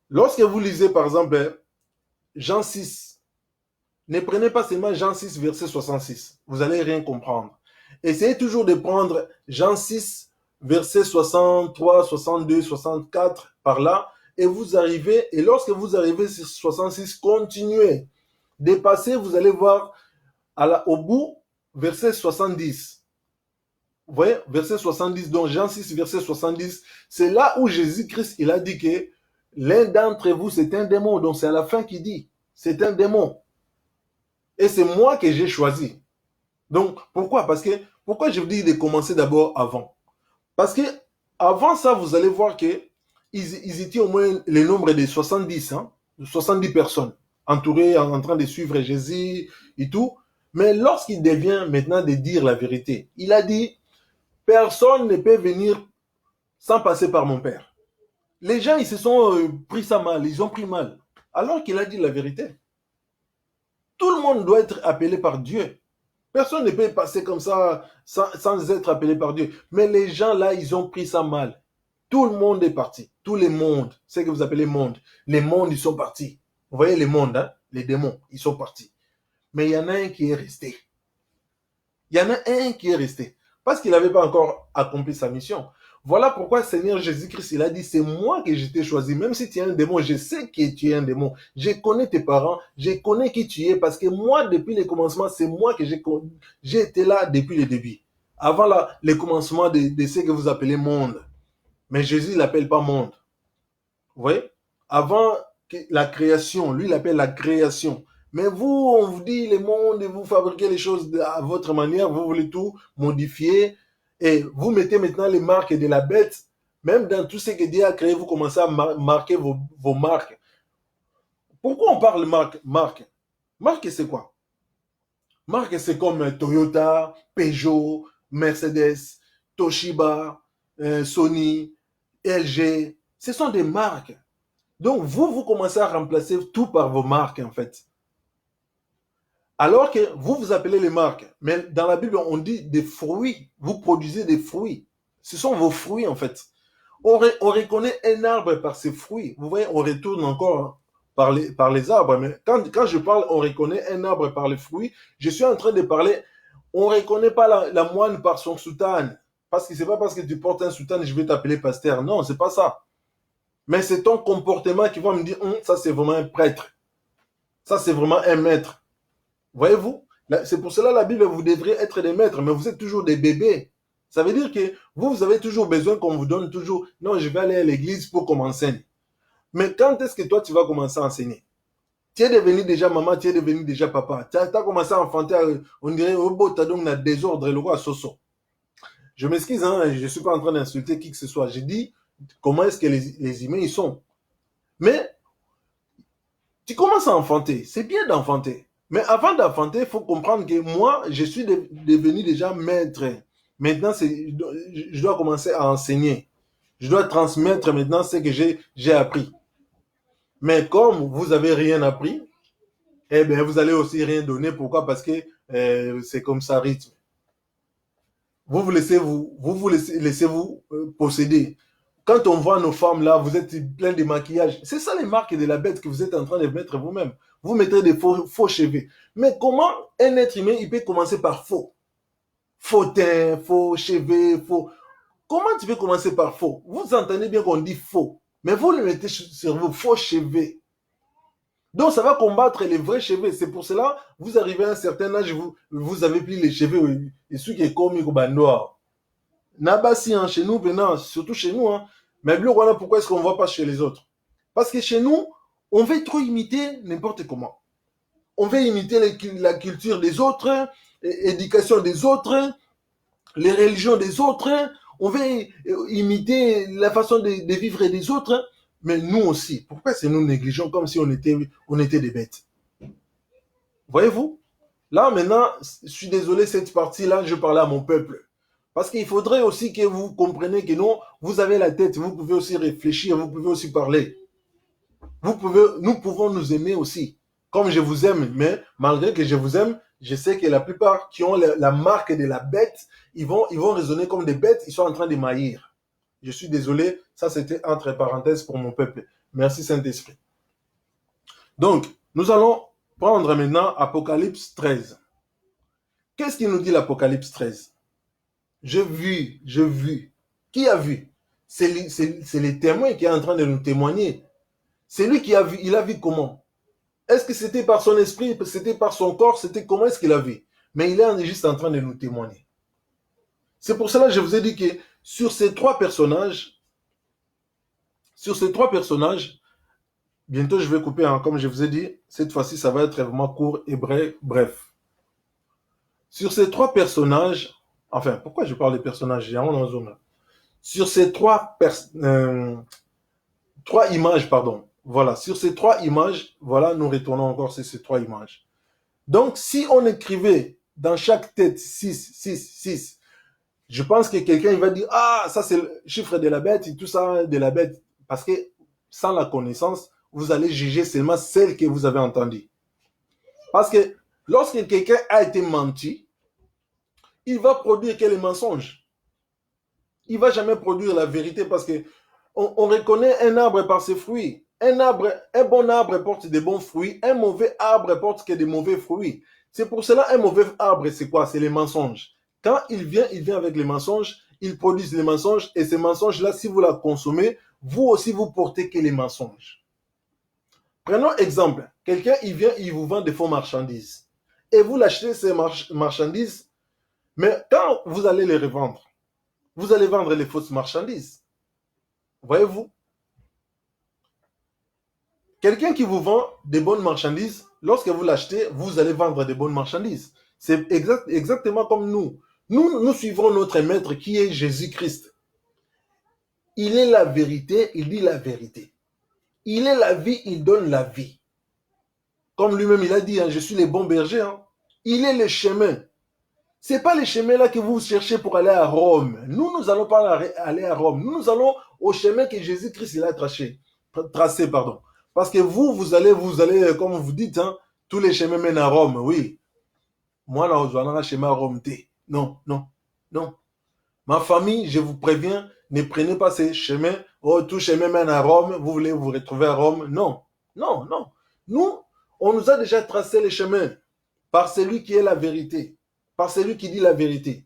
Lorsque vous lisez, par exemple, Jean 6, ne prenez pas seulement Jean 6, verset 66. Vous n'allez rien comprendre. Essayez toujours de prendre Jean 6, verset 63, 62, 64, par là, et vous arrivez, et lorsque vous arrivez sur 66, continuez. Dépassez, vous allez voir au bout, verset 70. Vous voyez, verset 70, donc Jean 6, verset 70, c'est là où Jésus-Christ, il a dit que l'un d'entre vous, c'est un démon. Donc c'est à la fin qu'il dit, c'est un démon. Et c'est moi que j'ai choisi. Donc pourquoi? Pourquoi je vous dis de commencer d'abord avant? Parce que avant ça, vous allez voir que ils étaient au moins le nombre de 70, 70 personnes, entourées, en train de suivre Jésus et tout. Mais lorsqu'il devient maintenant de dire la vérité, il a dit, personne ne peut venir sans passer par mon Père. Les gens, ils se sont pris ça mal, ils ont pris mal. Alors qu'il a dit la vérité. Tout le monde doit être appelé par Dieu. Personne ne peut passer comme ça sans être appelé par Dieu. Mais les gens là, ils ont pris ça mal. Tout le monde est parti. Tous les mondes, c'est ce que vous appelez monde. Les mondes, ils sont partis. Vous voyez les mondes, hein? Les démons, ils sont partis. Mais il y en a un qui est resté. Il y en a un qui est resté. Parce qu'il n'avait pas encore accompli sa mission. Voilà pourquoi Seigneur Jésus-Christ, il a dit, c'est moi que je t'ai choisi. Même si tu es un démon, je sais que tu es un démon. Je connais tes parents, je connais qui tu es. Parce que moi, depuis le commencement, c'est moi que j'ai été là depuis le début. Avant le commencement de ce que vous appelez monde. Mais Jésus, il l'appelle pas monde. Vous voyez? Avant la création, lui, il appelle la création. Mais vous, on vous dit le monde et vous fabriquez les choses à votre manière, vous voulez tout modifier et vous mettez maintenant les marques de la bête. Même dans tout ce que Dieu a créé, vous commencez à marquer vos marques. Pourquoi on parle marque? Marque, c'est quoi? Marque, c'est comme Toyota, Peugeot, Mercedes, Toshiba, Sony, LG. Ce sont des marques. Donc, vous commencez à remplacer tout par vos marques, en fait. Alors que vous appelez les marques. Mais dans la Bible, on dit des fruits. Vous produisez des fruits. Ce sont vos fruits, en fait. On reconnaît un arbre par ses fruits. Vous voyez, on retourne encore par les arbres. Mais quand je parle, on reconnaît un arbre par les fruits, je suis en train de parler, on ne reconnaît pas la moine par son soutane. Parce que ce n'est pas parce que tu portes un soutane, je vais t'appeler pasteur. Non, ce n'est pas ça. Mais c'est ton comportement qui va me dire, ça c'est vraiment un prêtre. Ça c'est vraiment un maître. Voyez-vous? C'est pour cela la Bible, vous devrez être des maîtres, mais vous êtes toujours des bébés. Ça veut dire que vous avez toujours besoin qu'on vous donne toujours, non, je vais aller à l'église pour qu'on m'enseigne. Mais quand est-ce que toi tu vas commencer à enseigner? Tu es devenu déjà maman, tu es devenu déjà papa. Tu as commencé à enfanter, on dirait, oh, bon, tu as donc un désordre, le roi Soso. Je m'excuse, hein, je ne suis pas en train d'insulter qui que ce soit. Je dis, comment est-ce que les humains ils sont? Mais tu commences à enfanter. C'est bien d'enfanter. Mais avant d'enfanter, il faut comprendre que moi, je suis devenu déjà maître. Maintenant, je dois commencer à enseigner. Je dois transmettre maintenant ce que j'ai appris. Mais comme vous n'avez rien appris, eh bien, vous allez aussi rien donner. Pourquoi? Parce que c'est comme ça rythme. Vous laissez vous posséder. Quand on voit nos femmes là, vous êtes plein de maquillage. C'est ça les marques de la bête que vous êtes en train de mettre vous-même. Vous mettez des faux cheveux. Mais comment un être humain, il peut commencer par faux? Faux teint, faux cheveux, faux. Comment tu peux commencer par faux? Vous entendez bien qu'on dit faux. Mais vous le mettez sur vos faux cheveux. Donc ça va combattre les vrais cheveux. C'est pour cela, vous arrivez à un certain âge, vous avez pris les cheveux. Et ceux qui est comme noir. Nabasi, hein, chez nous, maintenant, surtout chez nous. Hein. Mais voilà pourquoi est-ce qu'on ne voit pas chez les autres? Parce que chez nous, on veut trop imiter n'importe comment. On veut imiter la culture des autres, l'éducation des autres, les religions des autres. On veut imiter la façon de vivre des autres. Mais nous aussi. Pourquoi c'est nous négligeons comme si on était des bêtes? Voyez-vous? Là, maintenant, je suis désolé, cette partie-là, je parlais à mon peuple. Parce qu'il faudrait aussi que vous compreniez que non, vous avez la tête, vous pouvez aussi réfléchir, vous pouvez aussi parler. Nous pouvons nous aimer aussi. Comme je vous aime, mais malgré que je vous aime, je sais que la plupart qui ont la marque de la bête, ils vont raisonner comme des bêtes, ils sont en train de maillir. Je suis désolé, ça c'était entre parenthèses pour mon peuple. Merci Saint-Esprit. Donc, nous allons prendre maintenant Apocalypse 13. Qu'est-ce qu'il nous dit l'Apocalypse 13? J'ai vu. Qui a vu? C'est les témoins qui est en train de nous témoigner. C'est lui qui a vu. Il a vu comment? Est-ce que c'était par son esprit? C'était par son corps? C'était comment est-ce qu'il a vu? Mais il est juste en train de nous témoigner. C'est pour cela que je vous ai dit que sur ces trois personnages, bientôt je vais couper, hein, comme je vous ai dit, cette fois-ci ça va être vraiment court et bref. Sur ces trois personnages, enfin, pourquoi je parle des personnages? Sur ces trois images, pardon. Voilà, sur ces trois images, voilà, nous retournons encore sur ces trois images. Donc, si on écrivait dans chaque tête 6, 6, 6, Je pense que quelqu'un il va dire, ah, ça c'est le chiffre de la bête et tout ça de la bête. Parce que sans la connaissance, vous allez juger seulement celle que vous avez entendue. Parce que lorsque quelqu'un a été menti, il va produire que les mensonges. Il ne va jamais produire la vérité parce que on reconnaît un arbre par ses fruits. Un bon arbre porte des bons fruits, un mauvais arbre porte que des mauvais fruits. C'est pour cela un mauvais arbre, c'est quoi? C'est les mensonges. Quand il vient avec les mensonges, il produit les mensonges et ces mensonges-là, si vous la consommez, vous aussi vous portez que les mensonges. Prenons exemple, quelqu'un il vient, il vous vend des faux marchandises et vous l'achetez ces marchandises, mais quand vous allez les revendre, vous allez vendre les fausses marchandises. Voyez-vous? Quelqu'un qui vous vend des bonnes marchandises, lorsque vous l'achetez, vous allez vendre des bonnes marchandises. C'est exactement comme nous. Nous suivons notre maître qui est Jésus-Christ. Il est la vérité, il dit la vérité. Il est la vie, il donne la vie. Comme lui-même il a dit, hein, je suis le bon berger. Hein. Il est le chemin. Ce n'est pas le chemin là que vous cherchez pour aller à Rome. Nous allons pas aller à Rome. Nous allons au chemin que Jésus-Christ il a tracé, pardon. Parce que vous allez, comme vous dites, hein, tous les chemins mènent à Rome, oui. Moi, là, je vais aller chemin à Rome. Non, non, non. Ma famille, je vous préviens, ne prenez pas ces chemins. Oh, tout chemin mène à Rome. Vous voulez vous retrouver à Rome. Non, non, non. Nous, on nous a déjà tracé les chemins par celui qui est la vérité, par celui qui dit la vérité.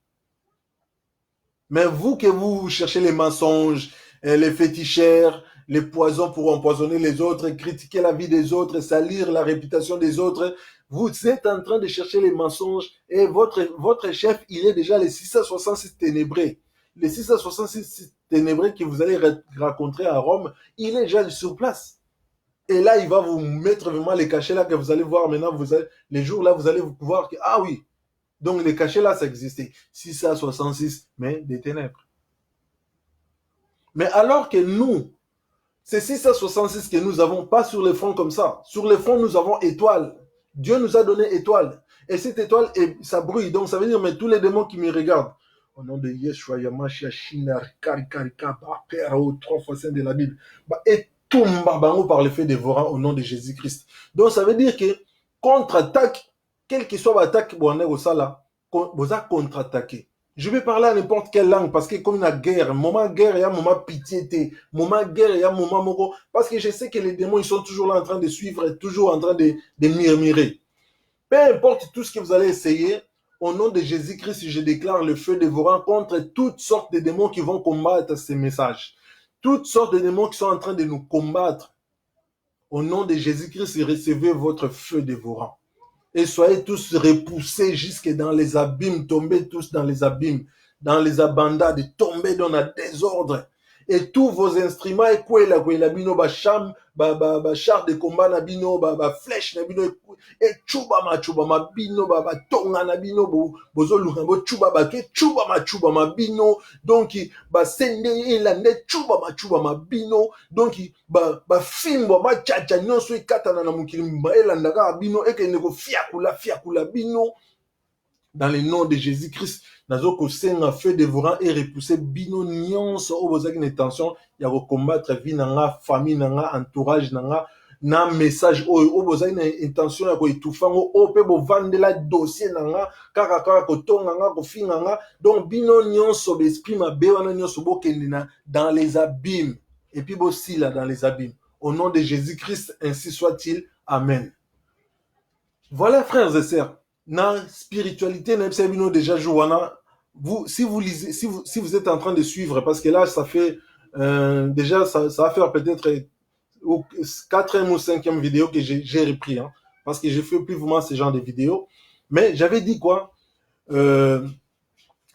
Mais vous que vous cherchez les mensonges, les féticheurs, les poisons pour empoisonner les autres, critiquer la vie des autres, salir la réputation des autres, vous êtes en train de chercher les mensonges et votre chef, il est déjà les 666 ténébrés. Les 666 ténébrés que vous allez rencontrer à Rome, il est déjà sur place. Et là, il va vous mettre vraiment les cachets là que vous allez voir maintenant, les jours là, vous allez voir que, ah oui, donc les cachets là, ça existait. 666, mais des ténèbres. Mais alors que nous, c'est 666 que nous avons, pas sur les fronts comme ça. Sur les fronts, nous avons étoile. Dieu nous a donné étoile. Et cette étoile, ça brille. Donc ça veut dire, mais tous les démons qui me regardent, au nom de Yeshua, Yamashia, Shina, Karika, Père, trois fois saint de la Bible, et tout par le fait dévorant au nom de Jésus-Christ. Donc ça veut dire que contre-attaque, quelle que soit l'attaque, vous avez contre-attaqué. Je vais parler à n'importe quelle langue parce que comme une guerre, moment guerre, il y a moment pitié, moment guerre, il y a moment moko. Parce que je sais que les démons, ils sont toujours là en train de suivre, toujours en train de murmurer. Peu importe tout ce que vous allez essayer, au nom de Jésus-Christ, je déclare le feu dévorant contre toutes sortes de démons qui vont combattre ces messages. Toutes sortes de démons qui sont en train de nous combattre. Au nom de Jésus-Christ, recevez votre feu dévorant. Et soyez tous repoussés jusque dans les abîmes, tombez tous dans les abîmes, dans les abandades, tombez dans le désordre. Et tous vos instruments, et quoi la bino, char de combat, na bino, flèche, na bino, et chuba ma bino, tonga na bino, bozo lukambo, chuba ma bino, donc, sende, elande, chuba ma bino, donc, fimbo, chacha, nyonso, katana na mukili, elandaka bino, eke neko fiakula bino, dans le nom de Jésus-Christ, nazo kosenga feu dévorant et repousser bino nyonso o bozaki na intention ya ko combattre vie nanga, famille nanga, entourage nanga, na message o bozaki na intention ya ko itufango o pe bo vandela dossier nanga kaka ko tonga ko finga donc bino nyonso l'esprit mabe wana nyonso bokende na dans les abîmes et puis aussi là dans les abîmes au nom de Jésus-Christ ainsi soit-il. Amen. Voilà frères et sœurs. Dans la spiritualité, déjà vous, si vous êtes en train de suivre, parce que là, ça fait déjà, ça va faire peut-être au 4e ou 5e vidéo que j'ai repris, hein, parce que je fais plus vraiment ce genre de vidéos. Mais j'avais dit quoi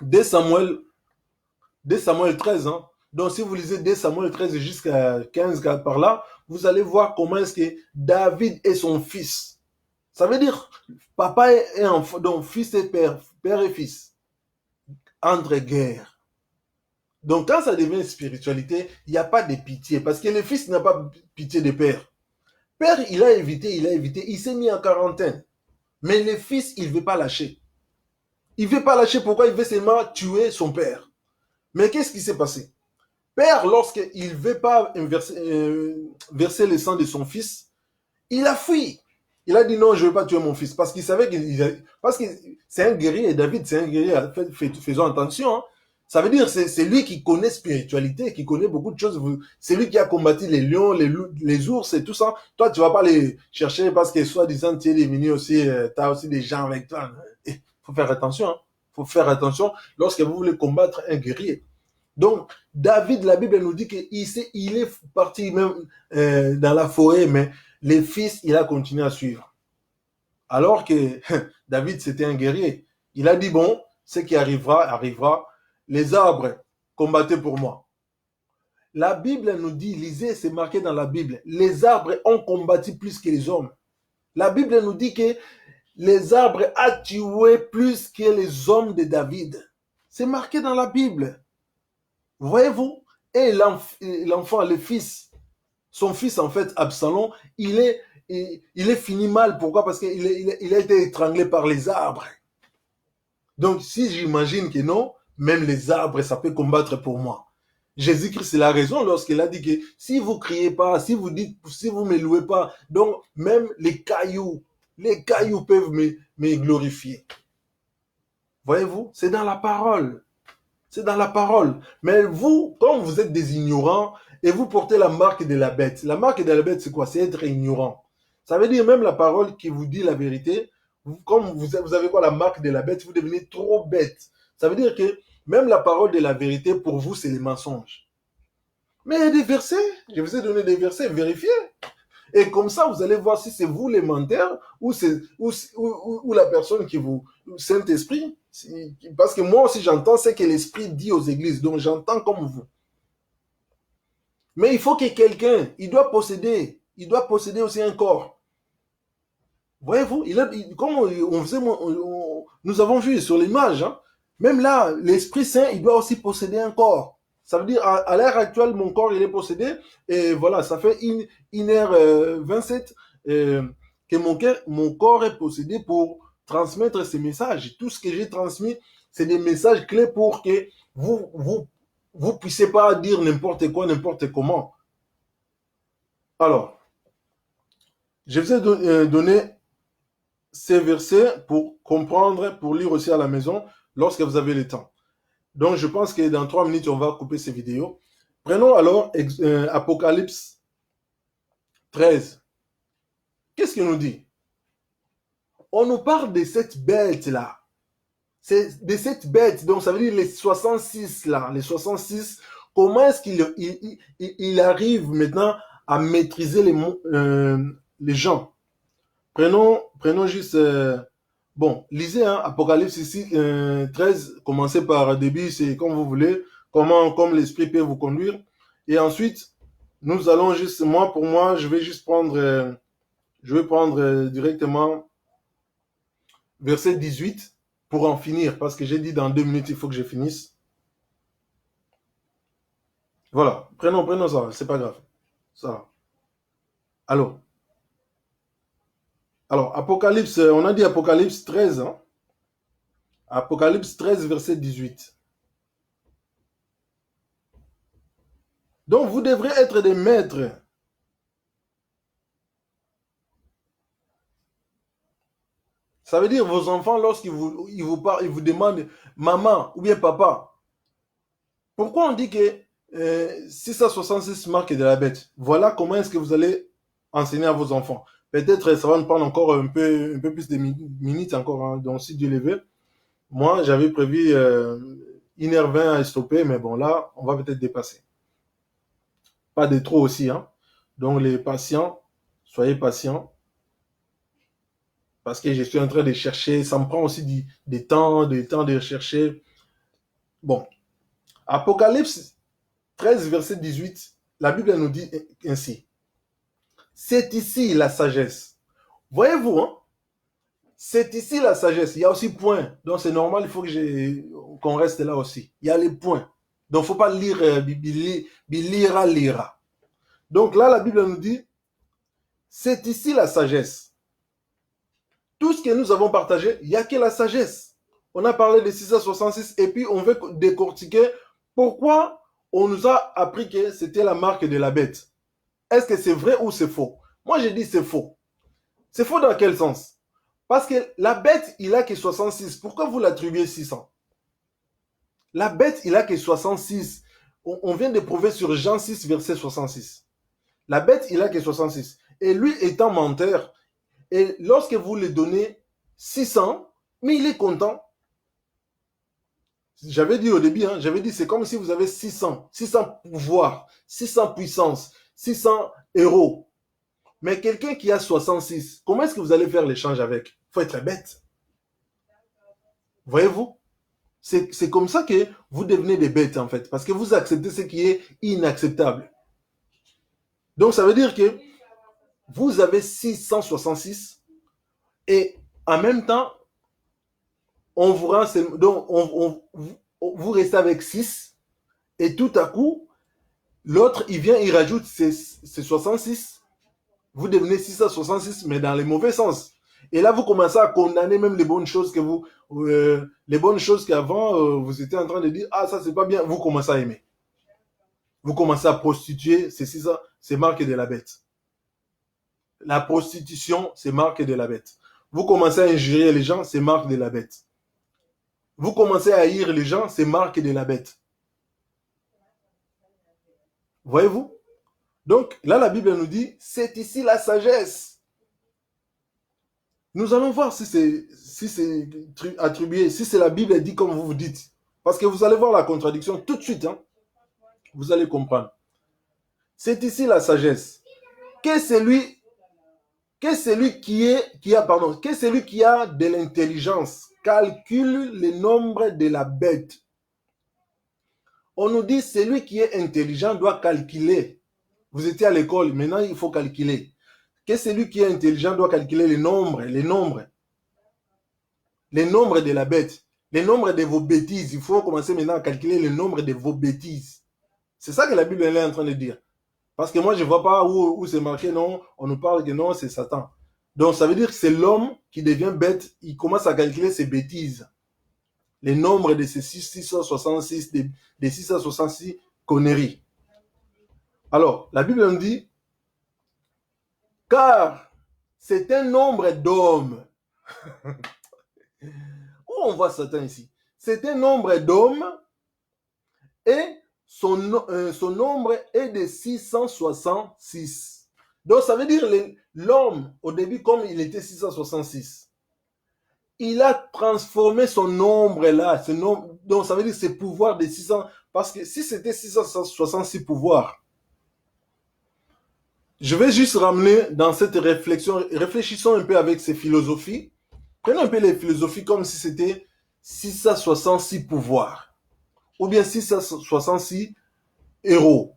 dès Samuel 13, hein. Donc si vous lisez dès Samuel 13 jusqu'à 15 par là, vous allez voir comment est-ce que David et son fils. Ça veut dire papa et enfant, donc fils et père, père et fils, entre guerres. Donc quand ça devient spiritualité, il n'y a pas de pitié, parce que le fils n'a pas pitié de père. Père, il a évité, il s'est mis en quarantaine. Mais le fils, il ne veut pas lâcher. Il ne veut pas lâcher. Pourquoi? Il veut seulement tuer son père. Mais qu'est-ce qui s'est passé? Père, lorsqu'il ne veut pas verser le sang de son fils, il a fui. Il a dit non, je ne veux pas tuer mon fils. Parce qu'il savait parce que c'est un guerrier, David, c'est un guerrier. Faisons attention. Hein. Ça veut dire c'est lui qui connaît spiritualité, qui connaît beaucoup de choses. C'est lui qui a combattu les lions, les ours et tout ça. Toi, tu ne vas pas les chercher parce que soi-disant, tu es devenu aussi, tu as aussi des gens avec toi. Il faut faire attention. Hein. Faut faire attention lorsque vous voulez combattre un guerrier. Donc, David, la Bible nous dit qu'il est parti même dans la forêt, mais les fils, il a continué à suivre. Alors que David, c'était un guerrier. Il a dit, bon, ce qui arrivera, arrivera. Les arbres, combattez pour moi. La Bible nous dit, lisez, c'est marqué dans la Bible, les arbres ont combattu plus que les hommes. La Bible nous dit que les arbres ont tué plus que les hommes de David. C'est marqué dans la Bible. Voyez-vous? Et l'enfant, le fils, son fils en fait, Absalom, il est fini mal. Pourquoi? Parce qu'il a été étranglé par les arbres. Donc si j'imagine que non, même les arbres, ça peut combattre pour moi. Jésus-Christ, il a raison lorsqu'il a dit que si vous criez pas, si vous me louez pas, donc même les cailloux peuvent me glorifier. Voyez-vous? C'est dans la parole. C'est dans la parole. Mais vous, comme vous êtes des ignorants et vous portez la marque de la bête. La marque de la bête, c'est quoi? C'est être ignorant. Ça veut dire même la parole qui vous dit la vérité, comme vous avez quoi la marque de la bête, vous devenez trop bête. Ça veut dire que même la parole de la vérité, pour vous, c'est les mensonges. Mais il y a des versets. Je vous ai donné des versets, vérifiez. Et comme ça, vous allez voir si c'est vous les menteurs ou la personne qui vous... Saint-Esprit. Parce que moi aussi, j'entends ce que l'Esprit dit aux églises. Donc, j'entends comme vous. Mais il faut que quelqu'un, il doit posséder aussi un corps. Voyez-vous, comme on faisait, nous avons vu sur l'image, hein, même là, l'Esprit Saint, il doit aussi posséder un corps. Ça veut dire, à l'heure actuelle, mon corps, il est possédé. Et voilà, ça fait 1h27 que mon corps est possédé pour transmettre ces messages. Tout ce que j'ai transmis, c'est des messages clés pour que vous puissiez pas dire n'importe quoi, n'importe comment. Alors, je vous ai donné ces versets pour comprendre, pour lire aussi à la maison, lorsque vous avez le temps. Donc, je pense que dans 3 minutes, on va couper ces vidéos. Prenons alors Apocalypse 13. Qu'est-ce qu'il nous dit? On nous parle de cette bête-là. C'est de cette bête, donc ça veut dire les 66 là, les 66. Comment est-ce qu'il arrive maintenant à maîtriser les gens? Prenons juste... bon, lisez hein, Apocalypse ici, 13, commencez par début, c'est comme vous voulez, comme l'Esprit peut vous conduire. Et ensuite, nous allons juste, pour moi, je vais juste prendre, directement verset 18 pour en finir, parce que j'ai dit dans 2 minutes, il faut que je finisse. Voilà, prenons ça, c'est pas grave. Ça. Alors, Apocalypse, on a dit Apocalypse 13, hein? Apocalypse 13, verset 18. Donc, vous devrez être des maîtres. Ça veut dire vos enfants, lorsqu'ils vous parlent, ils vous demandent maman ou bien papa. Pourquoi on dit que 666 marques de la bête? Voilà comment est-ce que vous allez enseigner à vos enfants. Peut-être ça va nous prendre encore un peu plus de minutes encore, hein, donc si Dieu le veut. Moi, j'avais prévu 1h20 à stopper, mais bon, là, on va peut-être dépasser. Pas de trop aussi, hein. Donc, les patients, soyez patients. Parce que je suis en train de chercher, ça me prend aussi du temps de chercher. Bon, Apocalypse 13, verset 18, la Bible nous dit ainsi. C'est ici la sagesse. Voyez-vous, hein? C'est ici la sagesse. Il y a aussi point. Donc c'est normal, il faut qu'on reste là aussi. Il y a les points. Donc il ne faut pas lire, lira. Donc là, la Bible nous dit, c'est ici la sagesse. Tout ce que nous avons partagé, il n'y a que la sagesse. On a parlé de 666 et puis on veut décortiquer pourquoi on nous a appris que c'était la marque de la bête. Est-ce que c'est vrai ou c'est faux? Moi, je dis c'est faux. C'est faux dans quel sens? Parce que la bête, il a que 66. Pourquoi vous l'attribuez 600? La bête, il a que 66. On vient de prouver sur Jean 6, verset 66. La bête, il a que 66. Et lui étant menteur, et lorsque vous lui donnez 600, mais il est content. J'avais dit au début, hein, j'avais dit c'est comme si vous avez 600 pouvoirs, 600 puissances, 600 héros. Mais quelqu'un qui a 66, comment est-ce que vous allez faire l'échange avec? Il faut être bête. Voyez-vous? C'est comme ça que vous devenez des bêtes en fait, parce que vous acceptez ce qui est inacceptable. Donc ça veut dire que vous avez 666 et en même temps, on vous rend, donc vous restez avec 6 et tout à coup, l'autre, il vient, il rajoute ses 66. Vous devenez 666, mais dans les mauvais sens. Et là, vous commencez à condamner même les bonnes choses que vous, les bonnes choses qu'avant, vous étiez en train de dire, ah, ça, c'est pas bien. Vous commencez à aimer. Vous commencez à prostituer, c'est marque de la bête. La prostitution, c'est marque de la bête. Vous commencez à injurier les gens, c'est marque de la bête. Vous commencez à haïr les gens, c'est marque de la bête. Voyez-vous? Donc, là, la Bible nous dit, c'est ici la sagesse. Nous allons voir si c'est attribué, si c'est la Bible dit comme vous vous dites. Parce que vous allez voir la contradiction tout de suite. Hein. Vous allez comprendre. C'est ici la sagesse. Qu'est celui qui a de l'intelligence calcule le nombre de la bête. On nous dit celui qui est intelligent doit calculer. Vous étiez à l'école, maintenant il faut calculer. Que celui qui est intelligent doit calculer les nombres de la bête, les nombres de vos bêtises. Il faut commencer maintenant à calculer le nombre de vos bêtises. C'est ça que la Bible est en train de dire. Parce que moi, je ne vois pas où c'est marqué, non, on nous parle que non, c'est Satan. Donc, ça veut dire que c'est l'homme qui devient bête, il commence à calculer ses bêtises. Les nombres de ces 666, des 666 conneries. Alors, la Bible nous dit, car c'est un nombre d'hommes. Où on voit Satan ici? C'est un nombre d'hommes et son nombre est de 666. Donc, ça veut dire l'homme, au début, comme il était 666, il a transformé son nombre là. Donc, ça veut dire ses pouvoirs de 600. Parce que si c'était 666 pouvoirs, je vais juste ramener dans cette réflexion, réfléchissons un peu avec ces philosophies. Prenons un peu les philosophies comme si c'était 666 pouvoirs. Ou bien 666 euros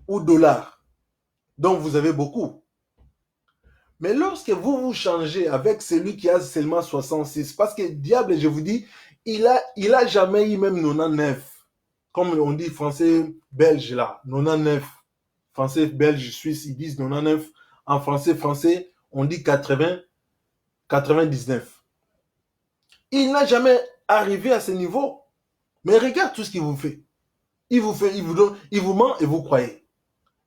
ou dollars. Donc vous avez beaucoup. Mais lorsque vous changez avec celui qui a seulement 66, parce que diable, je vous dis, il a jamais eu même 99. Comme on dit français belge là, 99. Français belge, suisse, ils disent 99. En français, on dit 80, 99. Il n'a jamais arrivé à ce niveau. Mais regarde tout ce qu'il vous fait. Il vous ment et vous croyez.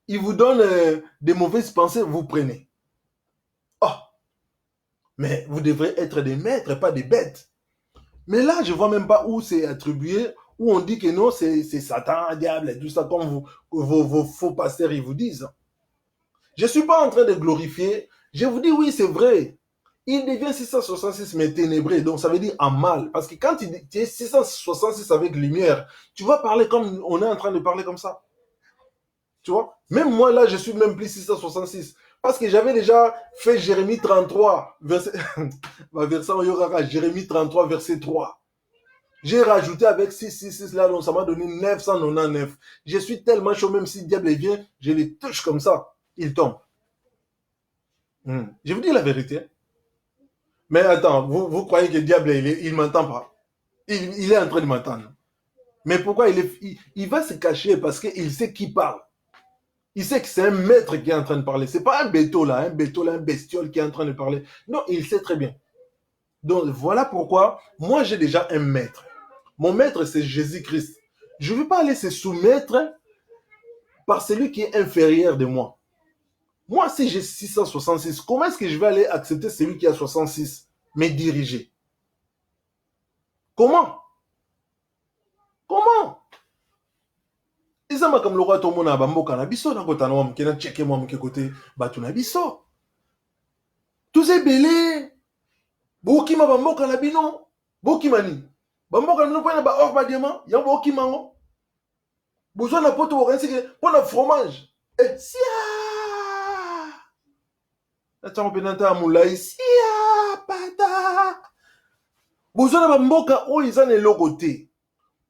Il vous donne des mauvaises pensées, vous prenez. Oh, mais vous devrez être des maîtres, pas des bêtes. Mais là, je ne vois même pas où c'est attribué, où on dit que non, c'est Satan, diable, et tout ça, comme vos faux pasteurs, ils vous disent. Je ne suis pas en train de glorifier. Je vous dis, oui, c'est vrai. Il devient 666, mais ténébré. Donc, ça veut dire en mal. Parce que quand tu es 666 avec lumière, tu vas parler comme on est en train de parler comme ça. Tu vois? Même moi, là, je suis même plus 666. Parce que j'avais déjà fait Jérémie 33, verset, Jérémie 33, verset 3. J'ai rajouté avec 666 là, donc ça m'a donné 999. Je suis tellement chaud, même si le diable vient, je les touche comme ça, il tombe. Je vous dis la vérité. Mais attends, vous croyez que le diable, il ne m'entend pas? Il est en train de m'entendre. Mais pourquoi il va se cacher? Parce qu'il sait qui parle. Il sait que c'est un maître qui est en train de parler. Ce n'est pas un béto là, un bestiole qui est en train de parler. Non, il sait très bien. Donc voilà pourquoi moi j'ai déjà un maître. Mon maître c'est Jésus-Christ. Je ne veux pas aller se soumettre par celui qui est inférieur de moi. Moi, si j'ai 666, comment est-ce que je vais aller accepter celui qui a 66, me diriger? Comment? Comment? Eza makambo lokola tomona bamboka na biso nakota na wa moke na cheke mwa moke kote bato na biso. Toza ebele bokima bamboka na bino, bokima nini? Bamboka na bino mpo na baor badiama yango bokima yango. Bozwa na poto bokanisi ke mpo na fromage. Sia! Natango mpe nata ya molai sia pata. Bozwa na bamboka oyo eza na eloko te.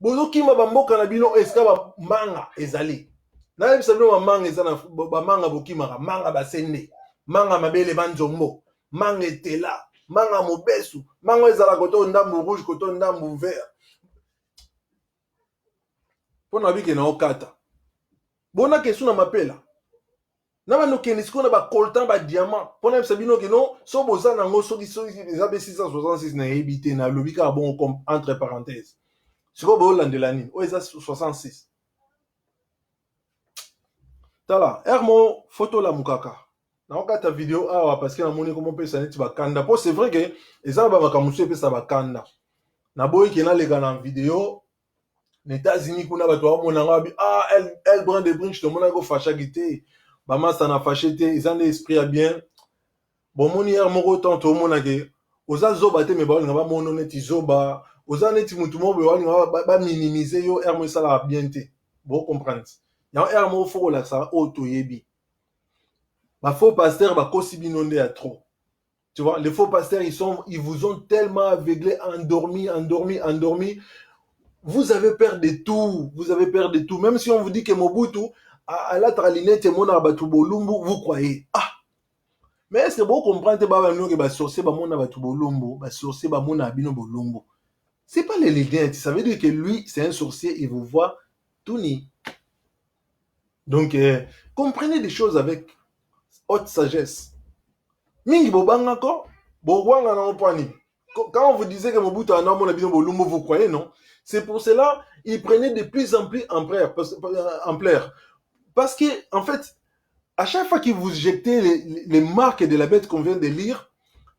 Bozokima bamboka na bino esika bamanga ezali. Nayebisa bino bamanga eza na bamanga bokimaka, manga basende, manga mabele banzombo, manga etela, manga mobesu, manga ezala koto ndambu rouge, koto ndambu vert. Pona bike na okata. Bona kesu na mapela. Na bano kenisiko na ba coltan ba diamant. Pona yebisa bino ke non, so boza nango soki eza be 666 na ebité na lobika bon comme entre parenthèses. Siko bo landela nini? O eza 66. Tala, ermo photo la mukaka. Na okata vidéo awa parce que na moni comment pesa neti bakanda. Po c'est vrai que eza ba makamusu pesa bakanda. Na boyi ke na lega na vidéo les États-Unis kuna bato ba mona ngabi elle brand de brinche to mona go facha gité. Ba masa na fâché té, ils ont l'esprit à bien. Bon moni ermo ko tanto mona ke oza zoba te me ba nga ba mono neti zoba. Oza neti mutu mo be wali nga ba minimiser yo ermo ça la bien té. Bon comprendre. Yan ermo faut la ça auto yebi. Ba faux pasteurs ba kosi binonde à trop. Tu vois, les faux pasteurs ils vous ont tellement aveuglé, endormi. Vous avez peur de tout, vous avez peur de tout. Même si on vous dit que Mobutu à la tralinette et mon abatu bolumbu, vous croyez. Ah, mais est-ce que vous comprenez que bah sorcier bah mon abatu bolumbu, bah sorcier bah mon abino bolumbu. C'est pas les légendes, ça veut dire que lui c'est un sorcier, il vous voit tout ni. Donc comprenez des choses avec haute sagesse. Mingi bobanga ko, bobanga na opani. Quand on vous disait que Mobutu a mon abino bolumbu, vous croyez non? C'est pour cela il prenait de plus en plus ampleur. Parce que, en fait, à chaque fois que vous jetez les marques de la bête qu'on vient de lire,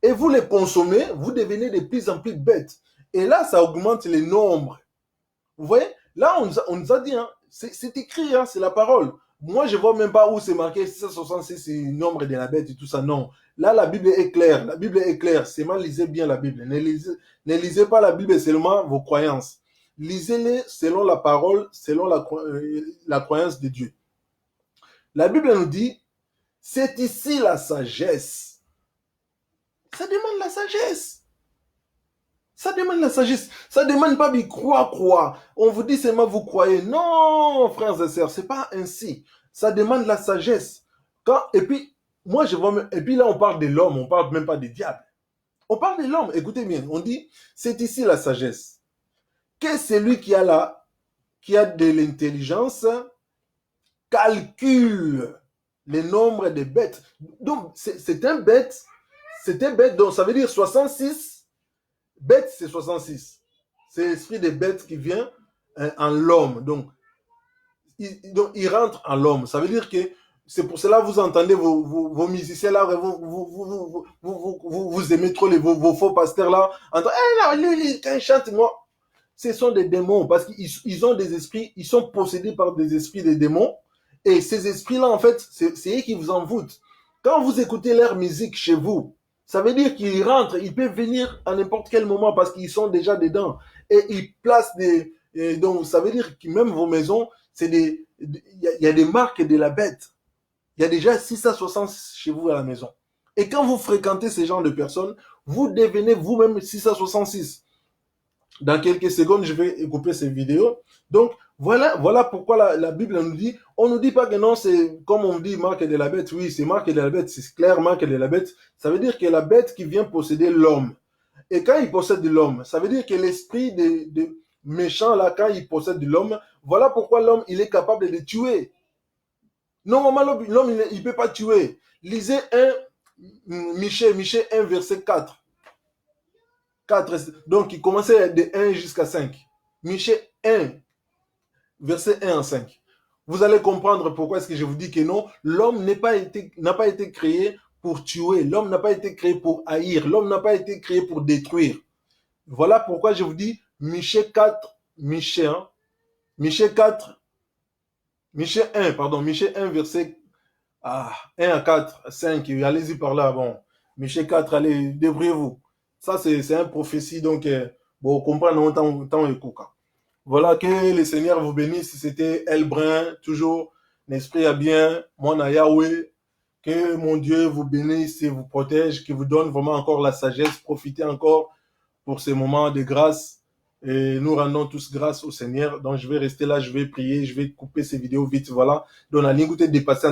et vous les consommez, vous devenez de plus en plus bêtes. Et là, ça augmente les nombres. Vous voyez? Là, on nous a dit, hein, c'est écrit, hein, c'est la parole. Moi, je ne vois même pas où c'est marqué 666, c'est le nombre de la bête et tout ça. Non. Là, la Bible est claire. La Bible est claire. Seulement, lisez bien la Bible. Ne lisez pas la Bible seulement vos croyances. Lisez-les selon la parole, selon la croyance de Dieu. La Bible nous dit, c'est ici la sagesse. Ça demande la sagesse. Ça demande la sagesse. Ça demande pas de croire. On vous dit seulement vous croyez. Non, frères et sœurs, c'est pas ainsi. Ça demande la sagesse. Et puis, moi, je vois, et puis là, on parle de l'homme, on parle même pas du diable. On parle de l'homme. Écoutez bien, on dit, c'est ici la sagesse. Qu'est celui qui a de l'intelligence, calcule le nombre de bêtes. Donc, c'est un bête, donc ça veut dire 66, bête c'est 66. C'est l'esprit des bêtes qui vient en l'homme. Donc, il rentre en l'homme. Ça veut dire que c'est pour cela que vous entendez vos musiciens là, vous aimez trop vos faux pasteurs là, quand ils chantent, moi, ce sont des démons parce qu'ils ont des esprits, ils sont possédés par des esprits des démons. Et ces esprits-là, en fait, c'est eux qui vous envoûtent. Quand vous écoutez leur musique chez vous, ça veut dire qu'ils rentrent, ils peuvent venir à n'importe quel moment parce qu'ils sont déjà dedans. Et ils placent donc, ça veut dire que même vos maisons, il y a des marques de la bête. Il y a déjà 660 chez vous à la maison. Et quand vous fréquentez ces genres de personnes, vous devenez vous-même 666. Dans quelques secondes, je vais couper cette vidéo. Donc, voilà pourquoi la Bible nous dit, on ne nous dit pas que non, c'est comme on dit marque de la bête. Oui, c'est marque de la bête, c'est clair, marque de la bête. Ça veut dire que la bête qui vient posséder l'homme. Et quand il possède l'homme, ça veut dire que l'esprit de méchant, là, quand il possède l'homme, voilà pourquoi l'homme, il est capable de tuer. Normalement, l'homme, il ne peut pas tuer. Lisez Michée 1, verset 4. 4, donc il commençait de 1 jusqu'à 5. Michée 1, verset 1 à 5. Vous allez comprendre pourquoi est-ce que je vous dis que non, l'homme n'a pas été créé pour tuer, l'homme n'a pas été créé pour haïr, l'homme n'a pas été créé pour détruire. Voilà pourquoi je vous dis Michée 4, Michée 1, Michée 4, Michée 1, pardon, Michée 1, verset 1 à 4, 5, allez-y par là, bon. Michée 4, allez, débrouillez-vous. Ça, c'est un prophétie, donc, bon, comprendre tant et coca. Voilà, que le Seigneur vous bénisse. C'était Elbrin, toujours, l'esprit à bien, mon Yahweh. Que mon Dieu vous bénisse et vous protège, qu'il vous donne vraiment encore la sagesse. Profitez encore pour ces moments de grâce. Et nous rendons tous grâce au Seigneur. Donc, je vais rester là, je vais prier, je vais couper ces vidéos vite. Voilà. Donc, la ligne est dépassée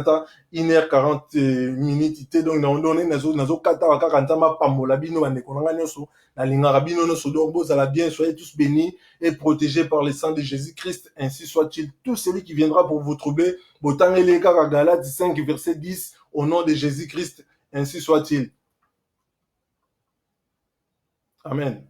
1h40 minutes. Donc, on est dans kata wakakanta ma pamola bino ane konanga nyoso na lingara bino no so donc bozala bien, soyez tous bénis et protégés par le sang de Jésus-Christ. Ainsi soit-il. Tout celui qui viendra pour vous troubler, botangele kaka Galates 5 verset 10 au nom de Jésus-Christ. Ainsi soit-il. Amen.